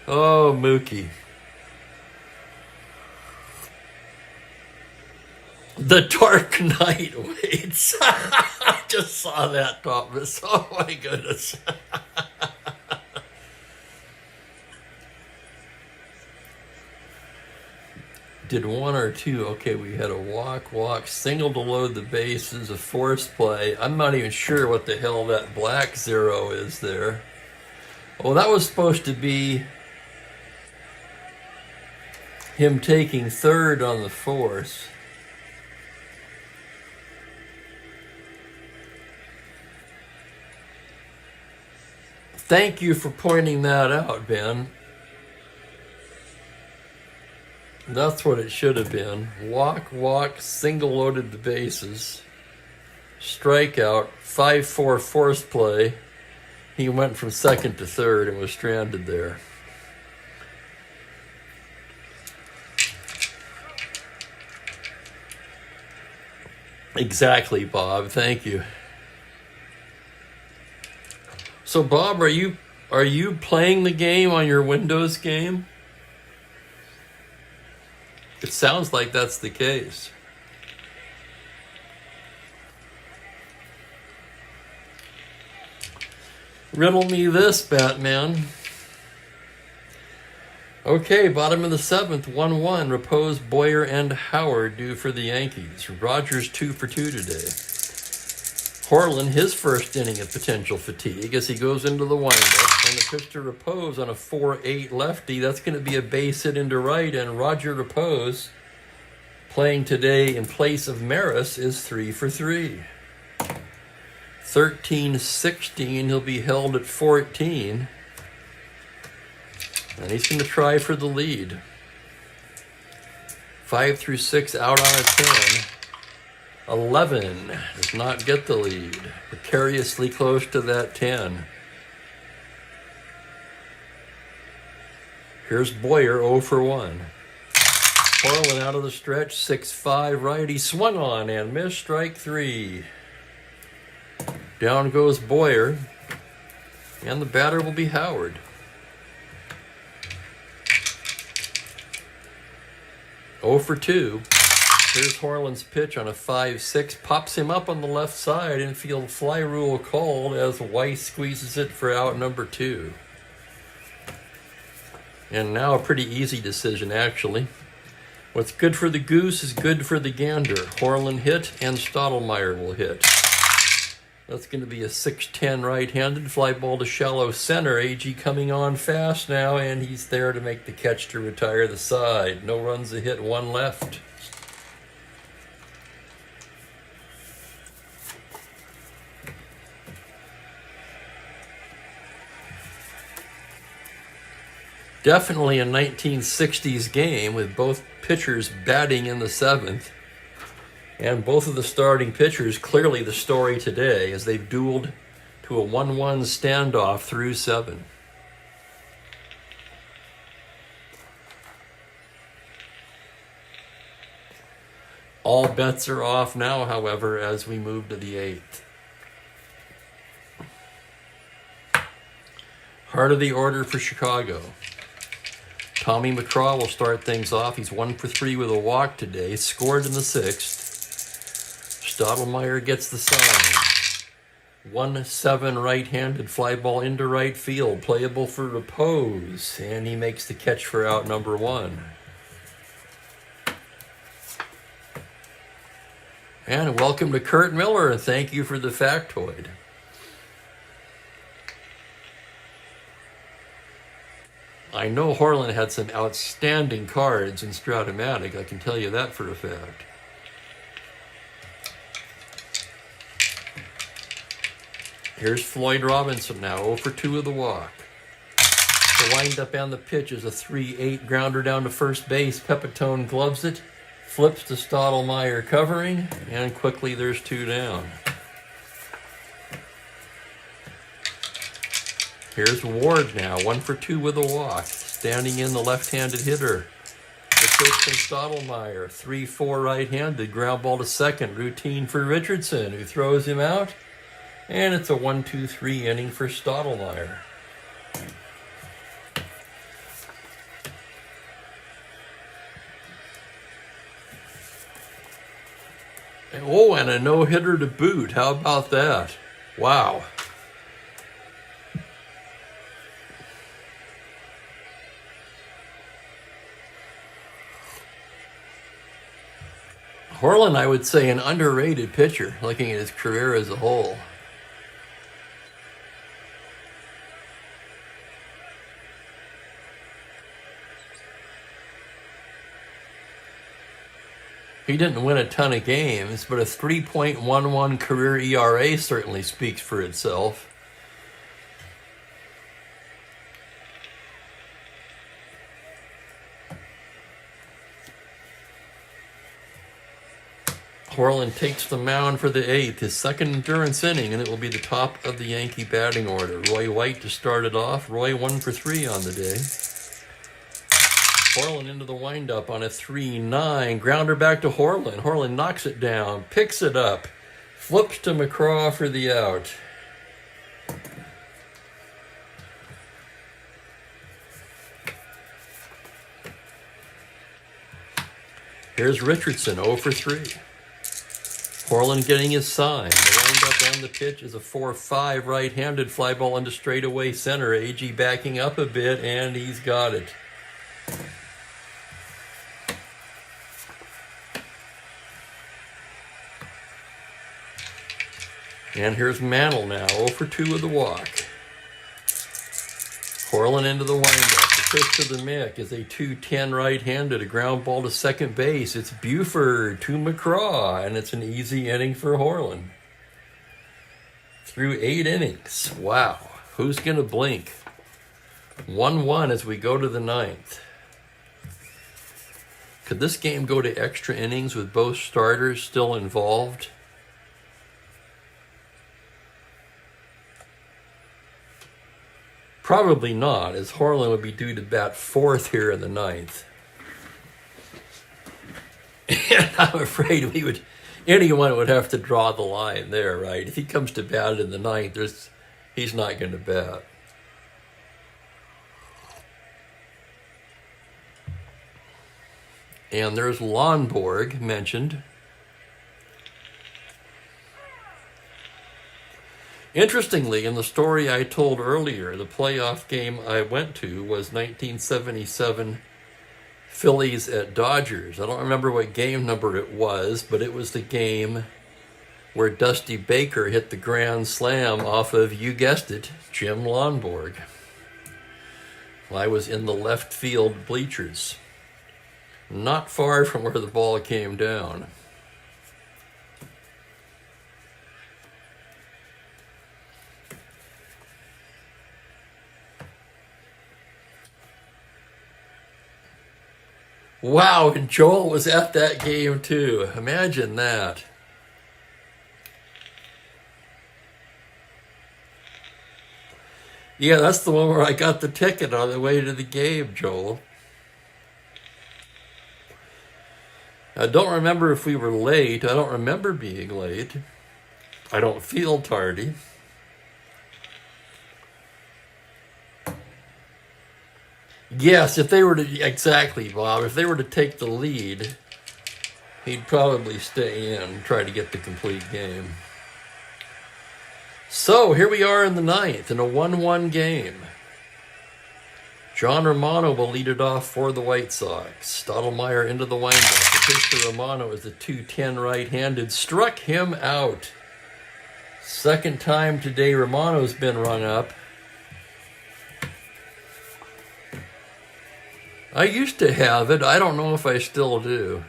Oh, Mookie. The Dark Knight waits. I just saw that, Thomas. Oh, my goodness. Did 1 or 2. Okay, we had a walk, single to load the bases, a forced play. I'm not even sure what the hell that black 0 is there. Oh, that was supposed to be him taking third on the force. Thank you for pointing that out, Ben. That's what it should have been. Walk, single loaded the bases. Strikeout, 5-4 forced play. He went from second to third and was stranded there. Exactly, Bob. Thank you. So, Bob, are you playing the game on your Windows game? It sounds like that's the case. Riddle me this, Batman. Okay, bottom of the 7th, 1-1. Repose Boyer and Howard due for the Yankees. Rogers 2 for 2 today. Horlin, his first inning of potential fatigue as he goes into the windup, and the pitch to Repose on a 4-8 lefty. That's going to be a base hit into right, and Roger Repose, playing today in place of Maris, is 3 for 3. 13-16, he'll be held at 14. And he's going to try for the lead. 5 through 6 out on a 10. 11 does not get the lead. Precariously close to that 10. Here's Boyer 0 for 1. Horlin out of the stretch, 6-5 right. He swung on and missed, strike 3. Down goes Boyer. And the batter will be Howard. 0 for 2. Here's Horlin's pitch on a 5-6. Pops him up on the left side. Infield fly rule called as Weiss squeezes it for out number 2. And now a pretty easy decision, actually. What's good for the goose is good for the gander. Horlin hit and Strat-O-Matic will hit. That's going to be a 6-10 right-handed fly ball to shallow center. AG coming on fast now, and he's there to make the catch to retire the side. No runs a hit, 1 left. Definitely a 1960s game with both pitchers batting in the 7th. And both of the starting pitchers clearly the story today as they've dueled to a 1-1 standoff through 7. All bets are off now, however, as we move to the 8th. Heart of the order for Chicago. Tommy McCraw will start things off. He's 1 for 3 with a walk today. Scored in the 6th. Strat-O-Matic gets the sign. 1-7 right-handed fly ball into right field. Playable for Repose. And he makes the catch for out number 1. And welcome to Kurt Miller. And thank you for the factoid. I know Horlin had some outstanding cards in Strat-O-Matic. I can tell you that for a fact. Here's Floyd Robinson now, 0 for 2 with a walk. The windup and the pitch is a 3-8 grounder down to first base. Pepitone gloves it, flips to Strat-O-Matic covering, and quickly there's 2 down. Here's Ward now, 1 for 2 with a walk, standing in the left-handed hitter. The pitch from Strat-O-Matic, 3-4 right-handed, ground ball to second, routine for Richardson, who throws him out, and it's a 1-2-3 inning for Strat-O-Matic. Oh, and a no-hitter to boot. How about that? Wow. Horland, I would say, an underrated pitcher, looking at his career as a whole. He didn't win a ton of games, but a 3.11 career ERA certainly speaks for itself. Horland takes the mound for the 8th, his second endurance inning, and it will be the top of the Yankee batting order. Roy White to start it off. Roy 1 for 3 on the day. Horland into the windup on a 3-9. Grounder back to Horland. Horland knocks it down, picks it up, flips to McCraw for the out. Here's Richardson, 0 for 3. Horland getting his sign. The windup and the pitch is a 4-5 right-handed fly ball into straightaway center. AG backing up a bit, and he's got it. And here's Mantle now, 0 for 2 with the walk. Horland into the windup. The pitch to the Mick is a 2-10 right-handed, a ground ball to second base. It's Buford to McCraw, and it's an easy inning for Horland. Through 8 innings. Wow. Who's going to blink? 1-1 as we go to the 9th. Could this game go to extra innings with both starters still involved? Probably not, as Horland would be due to bat 4th here in the 9th. And I'm afraid anyone would have to draw the line there, right? If he comes to bat in the 9th, he's not going to bat. And there's Lonborg mentioned. Interestingly, in the story I told earlier, the playoff game I went to was 1977 Phillies at Dodgers. I don't remember what game number it was, but it was the game where Dusty Baker hit the grand slam off of, you guessed it, Jim Lonborg. Well, I was in the left field bleachers, not far from where the ball came down. Wow, and Joel was at that game too. Imagine that. Yeah, that's the one where I got the ticket on the way to the game, Joel. I don't remember if we were late. I don't remember being late. I don't feel tardy. Yes, if they were to, exactly, Bob, if they were to take the lead, he'd probably stay in and try to get the complete game. So, here we are in the 9th, in a 1-1 game. John Romano will lead it off for the White Sox. Strat-O-Matic into the windup. The pitch to Romano is a 2-10 right-handed. Struck him out. Second time today Romano's been rung up. I used to have it. I don't know if I still do.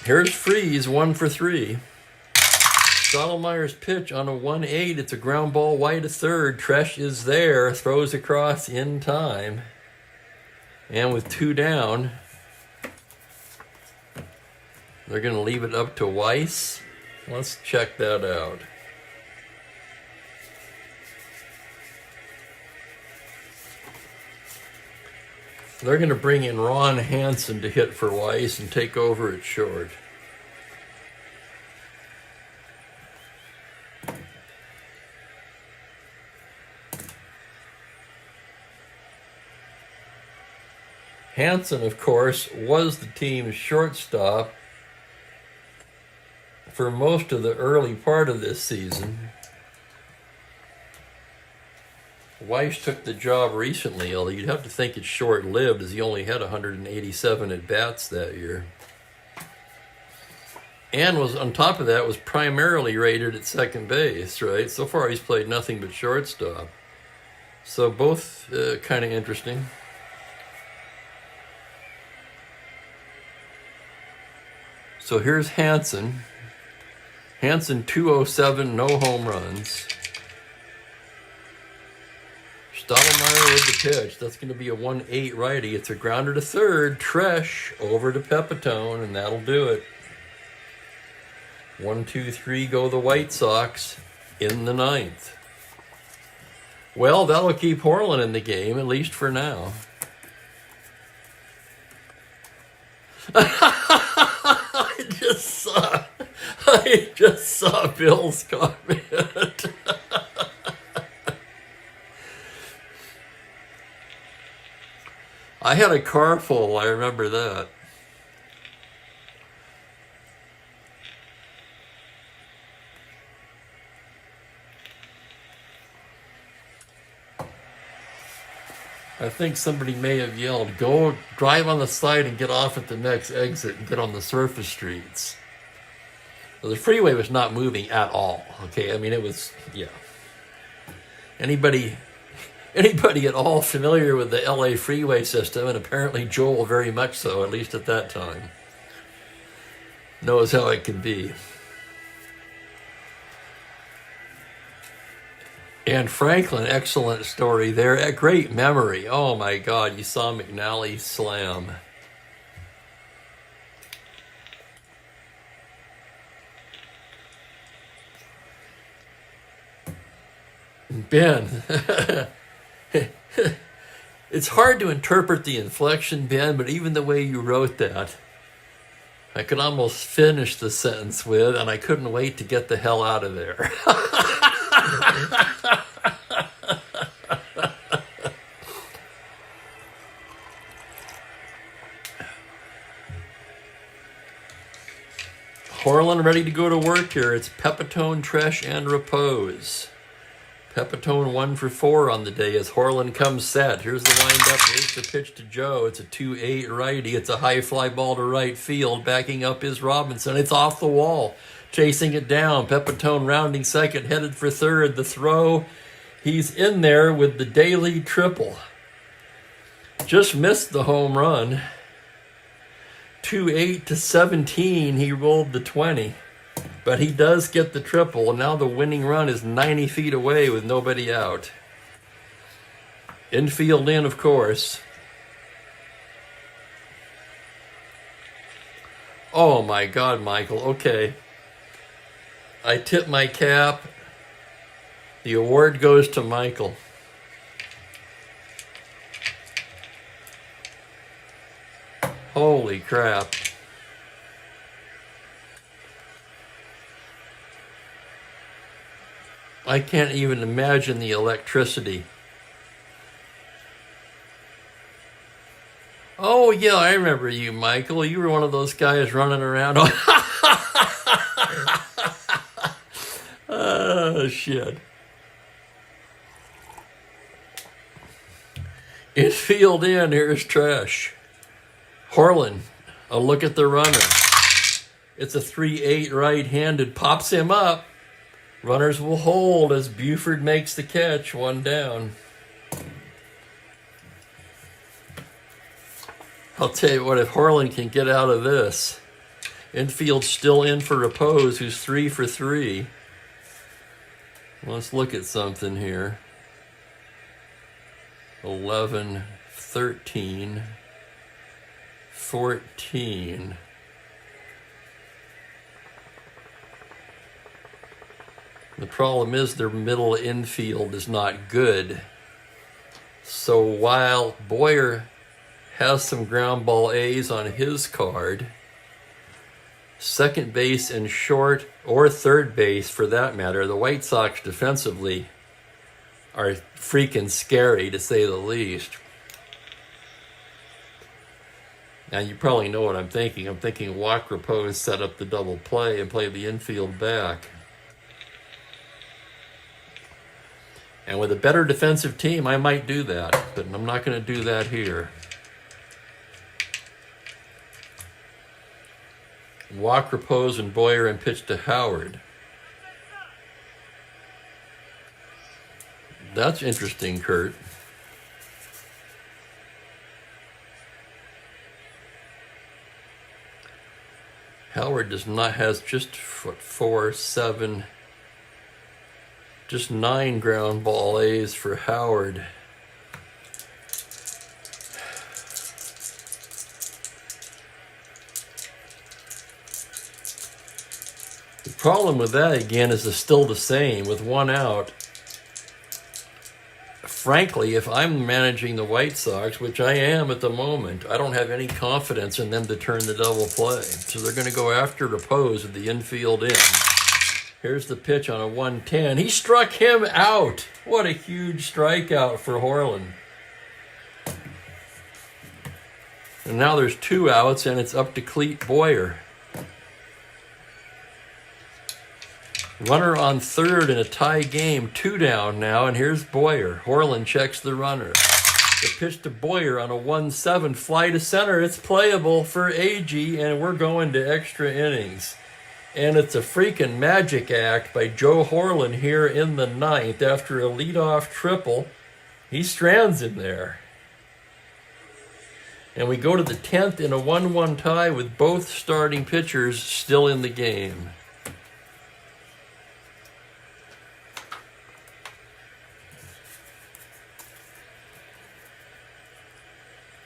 Here's Freeze, 1 for 3. Strat-O-Matic's pitch on a 1-8. It's a ground ball wide to third. Tresh is there. Throws across in time. And with 2 down, they're going to leave it up to Weiss. Let's check that out. They're going to bring in Ron Hansen to hit for Weiss and take over at short. Hansen, of course, was the team's shortstop for most of the early part of this season. Weiss took the job recently, although you'd have to think it's short-lived, as he only had 187 at-bats that year. And was, on top of that, was primarily rated at second base, right? So far he's played nothing but shortstop. So both kind of interesting. So here's Hansen. Hansen 207, no home runs. Strat-O-Matic with the pitch. That's going to be a 1-8 righty. It's a grounder to third. Tresh over to Pepitone, and that'll do it. 1, 2, 3 go the White Sox in the 9th. Well, that'll keep Horlin in the game, at least for now. I just saw Bill's comment. I had a car full, I remember that. I think somebody may have yelled, "Go drive on the side and get off at the next exit and get on the surface streets." Well, the freeway was not moving at all, okay? I mean, it was, yeah. Anybody at all familiar with the LA freeway system, and apparently Joel very much so, at least at that time, knows how it can be. And Franklin, excellent story there. A great memory. Oh my God, you saw McNally slam. Ben, it's hard to interpret the inflection, Ben, but even the way you wrote that, I could almost finish the sentence with, "and I couldn't wait to get the hell out of there." Horlin ready to go to work here. It's Pepitone, Tresh, and Repose. Pepitone 1 for 4 on the day as Horlin comes set. Here's the windup. Here's the pitch to Joe. It's a 2-8 righty. It's a high fly ball to right field. Backing up is Robinson. It's off the wall. Chasing it down. Pepitone rounding second, headed for third. The throw. He's in there with the daily triple. Just missed the home run. 2-8 to 17. He rolled the 20. But he does get the triple, and now the winning run is 90 feet away with nobody out. Infield in, of course. Oh my God, Michael. Okay. I tip my cap. The award goes to Michael. Holy crap. I can't even imagine the electricity. Oh, yeah, I remember you, Michael. You were one of those guys running around. Oh, shit. Infield in, here's Tresh. Horlin, a look at the runner. It's a 3-8 right-handed, pops him up. Runners will hold as Buford makes the catch, 1 down. I'll tell you what, if Horlin can get out of this, infield still in for Repose, who's 3 for 3. Let's look at something here. 11, 13, 14. The problem is their middle infield is not good. So while Boyer has some ground ball A's on his card, second base and short, or third base for that matter, the White Sox defensively are freaking scary, to say the least. Now you probably know what I'm thinking. I'm thinking walk, repose, set up the double play, and play the infield back. And with a better defensive team, I might do that, but I'm not going to do that here. Walk, repose, and Boyer, and pitch to Howard. That's interesting, Kurt. Howard has just 4, 7, just 9 ground ball A's for Howard. The problem with that, again, is it's still the same. With one out, frankly, if I'm managing the White Sox, which I am at the moment, I don't have any confidence in them to turn the double play. So they're going to go after repose with the infield in. Here's the pitch on a 110. He struck him out. What a huge strikeout for Horland. And now there's 2 outs, and it's up to Clete Boyer. Runner on third in a tie game, 2 down now, and here's Boyer. Horland checks the runner. The pitch to Boyer on a 1-7, fly to center. It's playable for Agee, and we're going to extra innings. And it's a freaking magic act by Joe Horland here in the 9th. After a leadoff triple, he strands him there. And we go to the 10th in a 1-1 tie with both starting pitchers still in the game.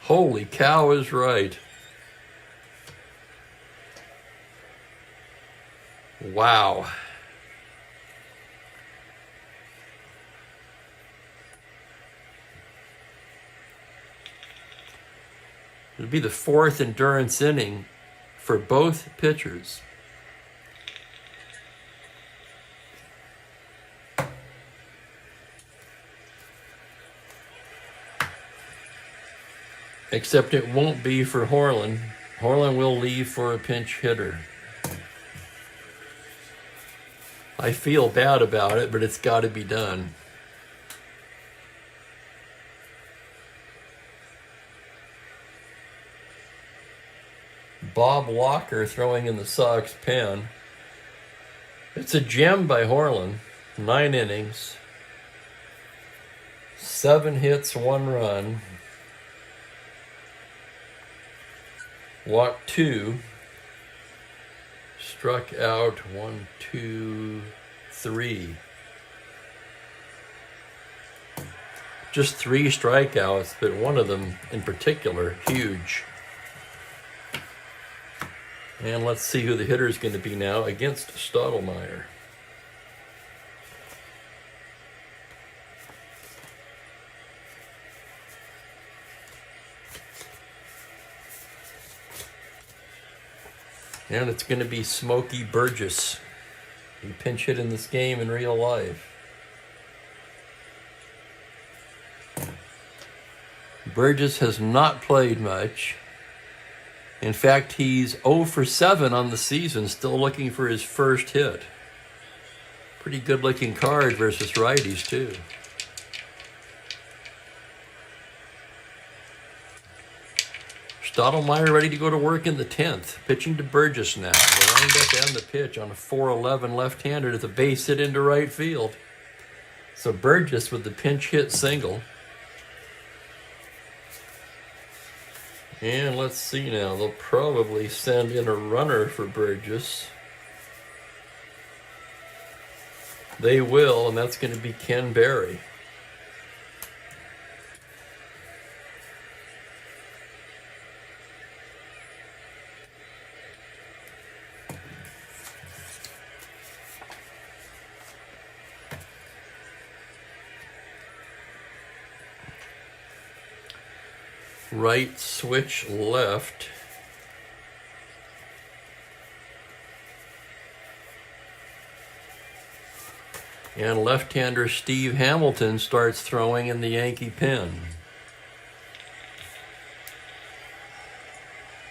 Holy cow is right. Wow. It'll be the 4th endurance inning for both pitchers. Except it won't be for Horland. Horland will leave for a pinch hitter. I feel bad about it, but it's got to be done. Bob Walker throwing in the Sox pen. It's a gem by Horland. 9 innings. 7 hits, 1 run. Walked 2. Struck out 1, 2, 3. Just 3 strikeouts, but one of them in particular, huge. And let's see who the hitter is going to be now against Strat-O-Matic. And it's going to be Smokey Burgess. He pinch hit in this game in real life. Burgess has not played much. In fact, he's 0 for 7 on the season, still looking for his first hit. Pretty good-looking card versus righties, too. Strat-O-Matic ready to go to work in the 10th. Pitching to Burgess now. The windup and the pitch on a 4-11 left-hander to the base hit into right field. So Burgess with the pinch hit single. And let's see now. They'll probably send in a runner for Burgess. They will, and that's going to be Ken Berry. Right switch left. And left-hander Steve Hamilton starts throwing in the Yankee pen.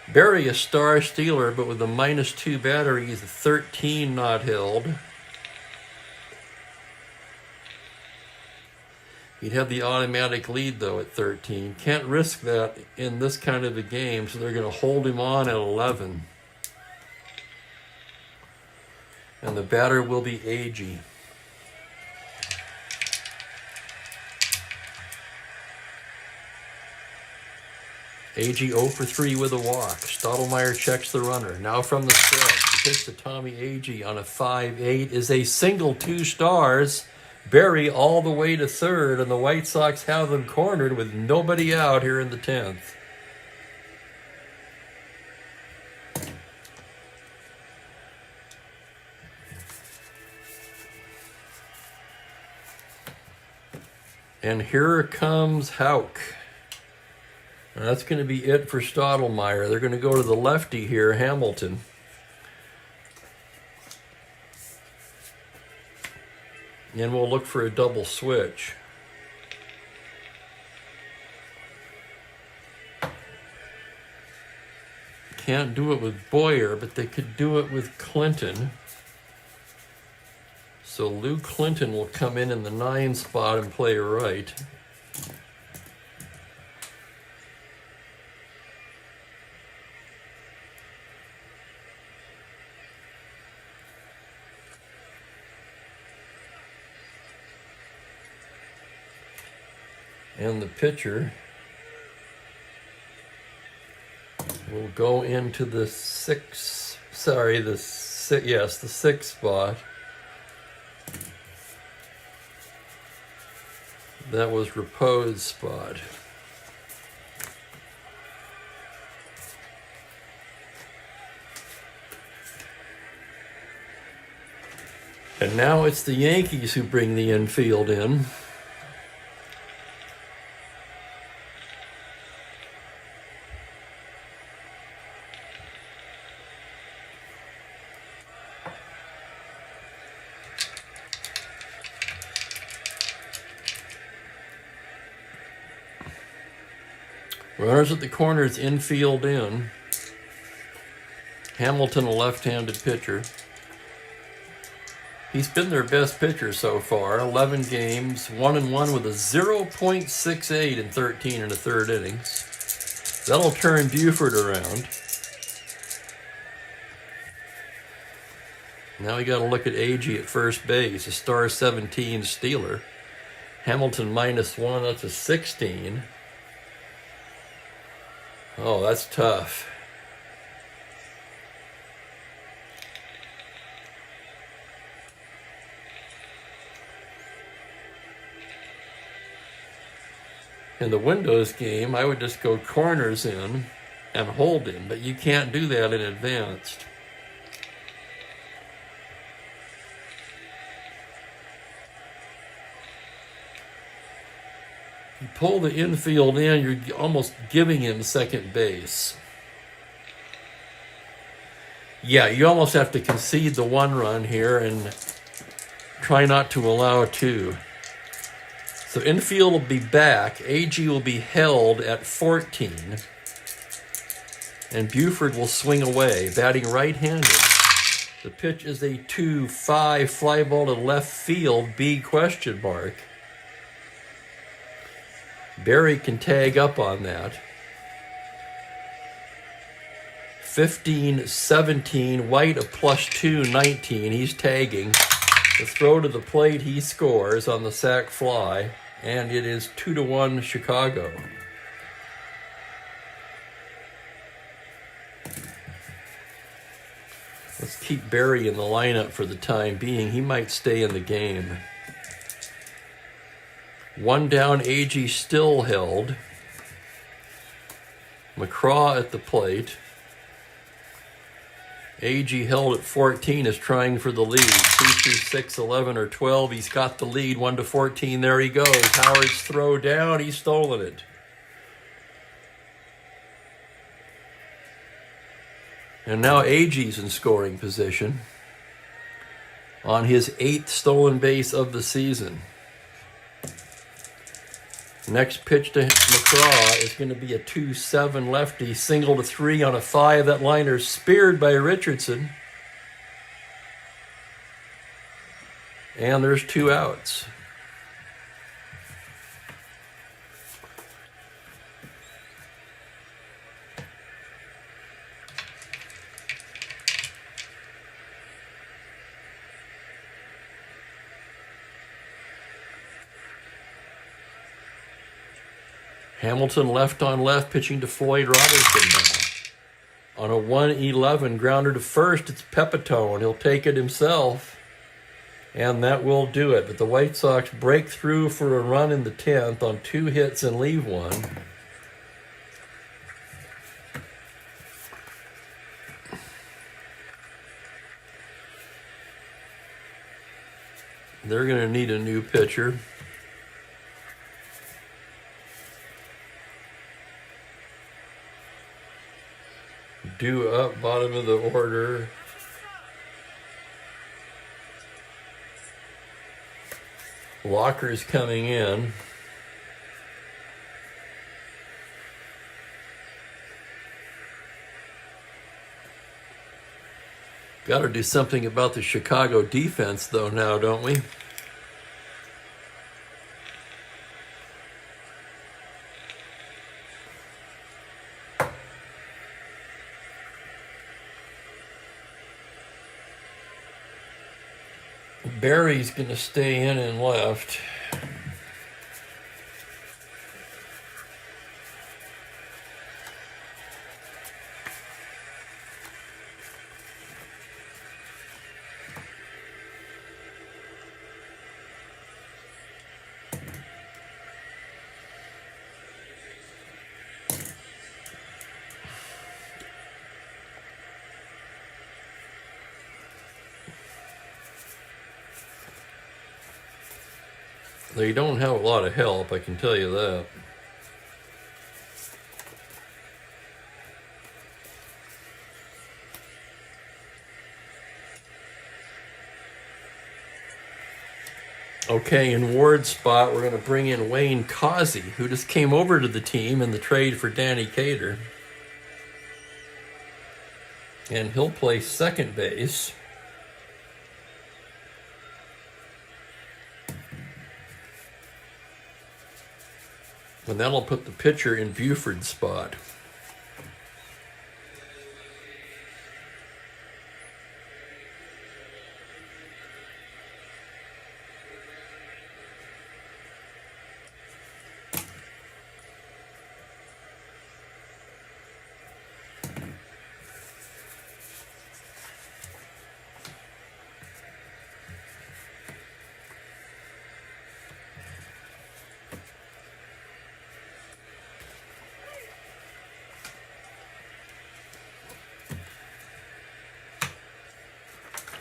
Berry a star stealer, but with a -2 battery, he's a 13 not held. He'd have the automatic lead, though, at 13. Can't risk that in this kind of a game, so they're going to hold him on at 11. And the batter will be Agee. Agee 0 for 3 with a walk. Strat-O-Matic checks the runner. Now from the stretch, the pitch to Tommy Agee on a 5-8 is a single, 2 stars. Berry all the way to third, and the White Sox have them cornered with nobody out here in the 10th. And here comes Houck. And that's going to be it for Strat-O-Matic. They're going to go to the lefty here, Hamilton. And we'll look for a double switch. Can't do it with Boyer, but they could do it with Clinton. So Lou Clinton will come in the 9 spot and play right. And the pitcher will go into the 6th spot. That was Rapo's spot. And now it's the Yankees who bring the infield in. Runners at the corners, infield in. Hamilton, a left-handed pitcher. He's been their best pitcher so far. 11 games, 1-1 with a 0.68 in 13 and a third innings. That'll turn Buford around. Now we got to look at Agee at first base, a star 17 stealer. Hamilton -1, that's a 16. Oh, that's tough. In the Windows game, I would just go corners in and hold him, but you can't do that in advanced. You pull the infield in, you're almost giving him second base. Yeah, you almost have to concede the 1 run here and try not to allow 2. So infield will be back. Agee will be held at 14. And Buford will swing away, batting right-handed. The pitch is a 2-5 fly ball to left field, B question mark. Berry can tag up on that. 15-17, White a +2, 19. He's tagging. The throw to the plate, he scores on the sac fly, and it is 2-1 Chicago. Let's keep Barry in the lineup for the time being. He might stay in the game. One down, Agee still held. McCraw at the plate. Agee held at 14 is trying for the lead. 2 through 6, 11, or 12. He's got the lead. 1 to 14. There he goes. Howard's throw down. He's stolen it. And now Agee's in scoring position on his 8th stolen base of the season. Next pitch to McCraw is going to be a 2-7 lefty, single to 3 on a 5. That liner speared by Richardson. And there's 2 outs. Hamilton left on left, pitching to Floyd Robinson now. On a 1-11 grounder to first, it's Pepitone. He'll take it himself, and that will do it. But the White Sox break through for a run in the 10th on 2 hits and leave 1. They're going to need a new pitcher. Due up, bottom of the order. Walker's coming in. Got to do something about the Chicago defense, though, now, don't we? Barry's going to stay in and left. They don't have a lot of help, I can tell you that. Okay, in Ward's spot, we're going to bring in Wayne Causey, who just came over to the team in the trade for Danny Cater. And he'll play second base. And that'll put the pitcher in Buford's spot.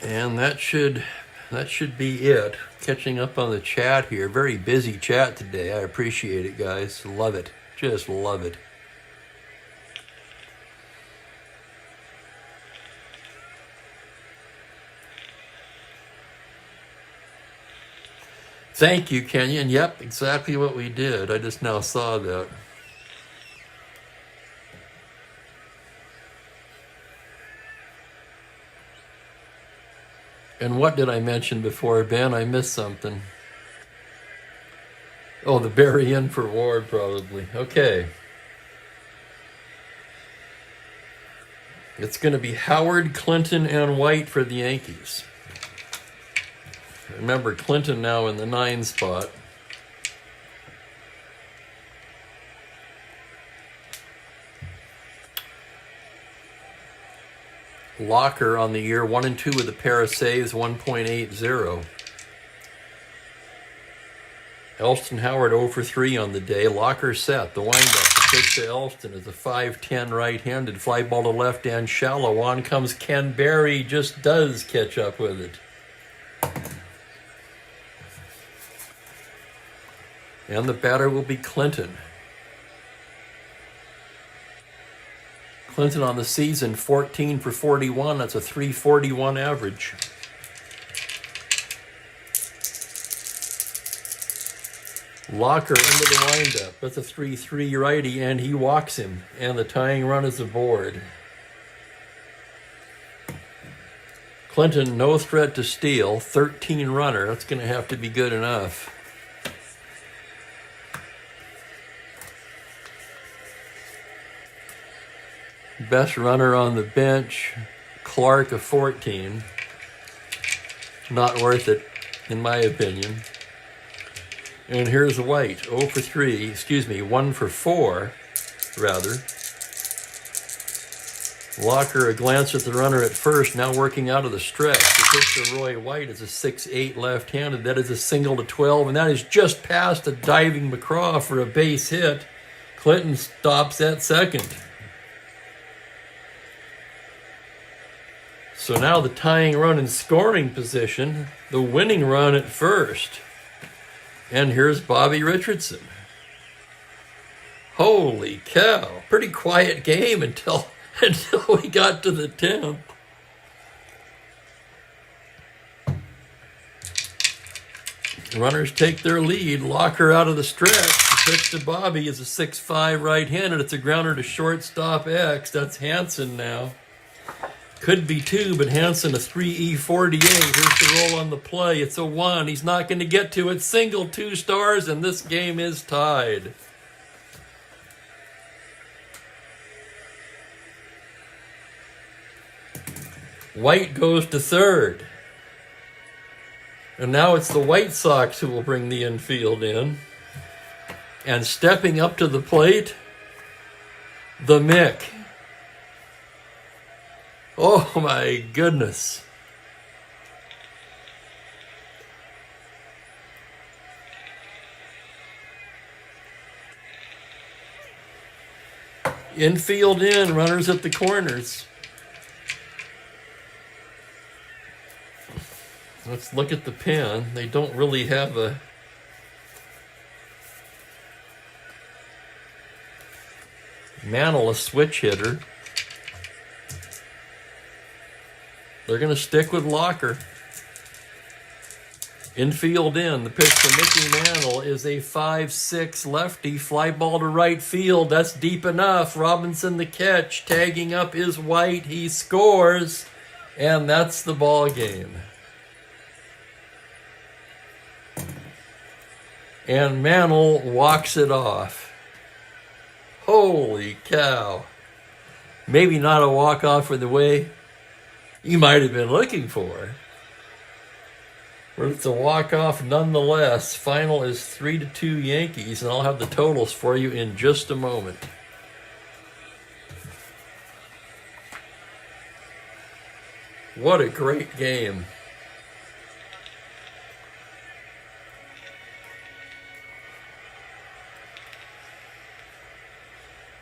And that should be it. Catching up on the chat here. Very busy chat today. I appreciate it, guys. Love it. Just love it. Thank you, Kenyon. Yep, exactly what we did. I just now saw that. And what did I mention before, Ben? I missed something. Oh, the Barry in for Ward, probably. Okay. It's going to be Howard, Clinton, and White for the Yankees. Remember, Clinton now in the 9 spot. Locker on the year, 1 and 2 with a pair of saves, 1.80. Elston Howard 0 for 3 on the day. Locker set. The windup. The pitch to Elston is a 5-10 right-handed. Fly ball to left and shallow. On comes Ken Berry. Just does catch up with it. And the batter will be Clinton. Clinton on the season, 14 for 41. That's a 341 average. Locker into the windup. That's a 3-3 righty, and he walks him. And the tying run is aboard. Clinton, no threat to steal. 13 runner. That's going to have to be good enough. Best runner on the bench, Clark, a 14. Not worth it, in my opinion. And here's White, 0 for 3, 1 for 4, rather. Locker, a glance at the runner at first, now working out of the stretch. The pitch to Roy White is a 6-8 left-handed. That is a single to 12, and that is just past a diving McCraw for a base hit. Clinton stops at second. So now the tying run in scoring position, the winning run at first. And here's Bobby Richardson. Holy cow. Pretty quiet game until we got to the 10th. Runners take their lead. Locker out of the stretch. The pitch to Bobby is a 6-5 right-handed. It's a grounder to shortstop X. That's Hansen now. Could be 2, but Hansen a 3E48. Here's the roll on the play. It's a 1. He's not going to get to it. Single, 2 stars, and this game is tied. White goes to third. And now it's the White Sox who will bring the infield in. And stepping up to the plate, the Mick. Oh my goodness. Infield in, runners at the corners. Let's look at the pen. They don't really have a Mantle, a switch hitter. They're going to stick with Locker. Infield in. The pitch to Mickey Mantle is a 5-6 lefty. Fly ball to right field. That's deep enough. Robinson the catch. Tagging up is White. He scores. And that's the ball game. And Mantle walks it off. Holy cow. Maybe not a walk-off in the way you might have been looking for. But it's a walk-off nonetheless. Final is 3-2 Yankees, and I'll have the totals for you in just a moment. What a great game.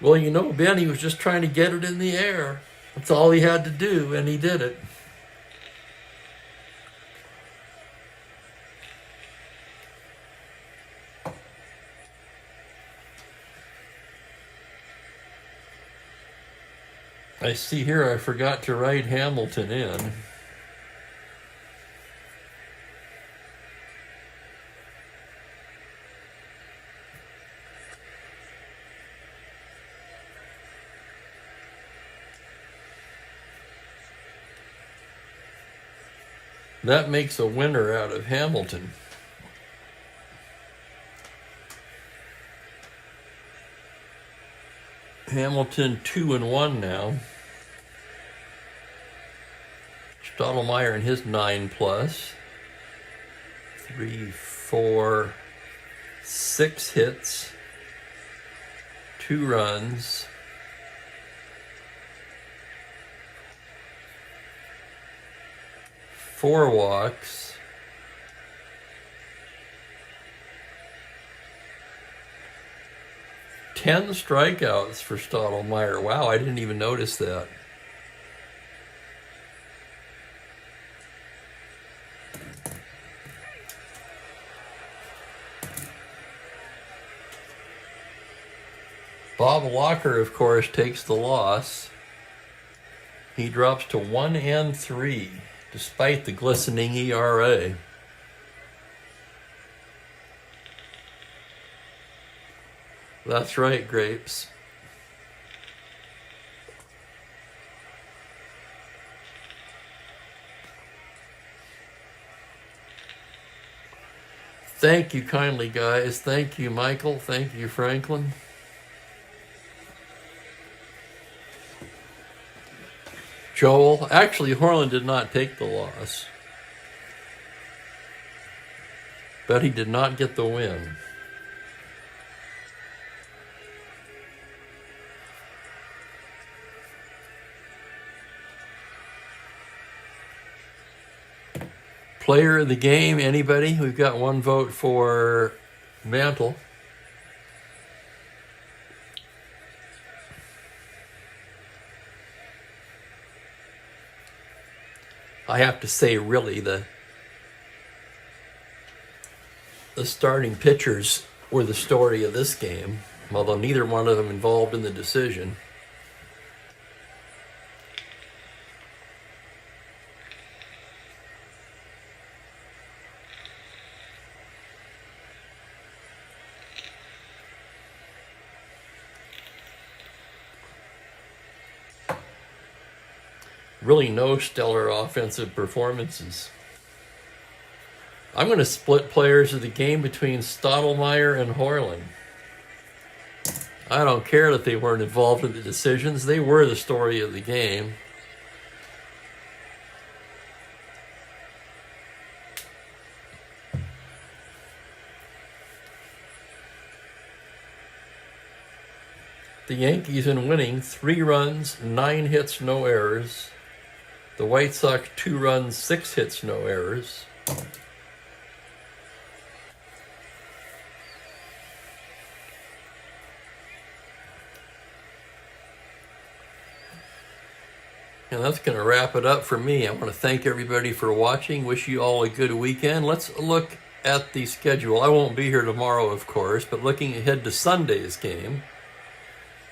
Well, you know, Benny was just trying to get it in the air. That's all he had to do, and he did it. I see here I forgot to write Hamilton in. That makes a winner out of Hamilton. Hamilton 2-1 now. Strat-O-Matic and his 9+. 3, 4, 6 hits. 2 runs. 4 walks. Ten strikeouts for Strat-O-Matic. Wow, I didn't even notice that. Bob Walker, of course, takes the loss. He drops to 1-3, despite the glistening ERA. That's right, Grapes. Thank you kindly, guys. Thank you, Michael. Thank you, Franklin. Joel. Actually, Horland did not take the loss, but he did not get the win. Player of the game, anybody? We've got 1 vote for Mantle. I have to say, really, the starting pitchers were the story of this game, although neither one of them involved in the decision. Really no stellar offensive performances. I'm going to split players of the game between Strat-O-Matic and Horland. I don't care that they weren't involved in the decisions. They were the story of the game. The Yankees in winning, 3 runs, 9 hits, no errors. The White Sox, 2 runs, 6 hits, no errors. And that's going to wrap it up for me. I want to thank everybody for watching. Wish you all a good weekend. Let's look at the schedule. I won't be here tomorrow, of course, but looking ahead to Sunday's game,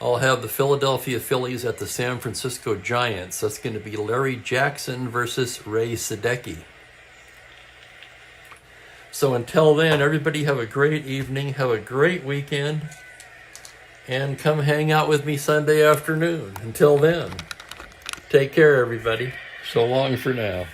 I'll have the Philadelphia Phillies at the San Francisco Giants. That's going to be Larry Jackson versus Ray Sadecki. So until then, everybody have a great evening, have a great weekend, and come hang out with me Sunday afternoon. Until then, take care, everybody. So long for now.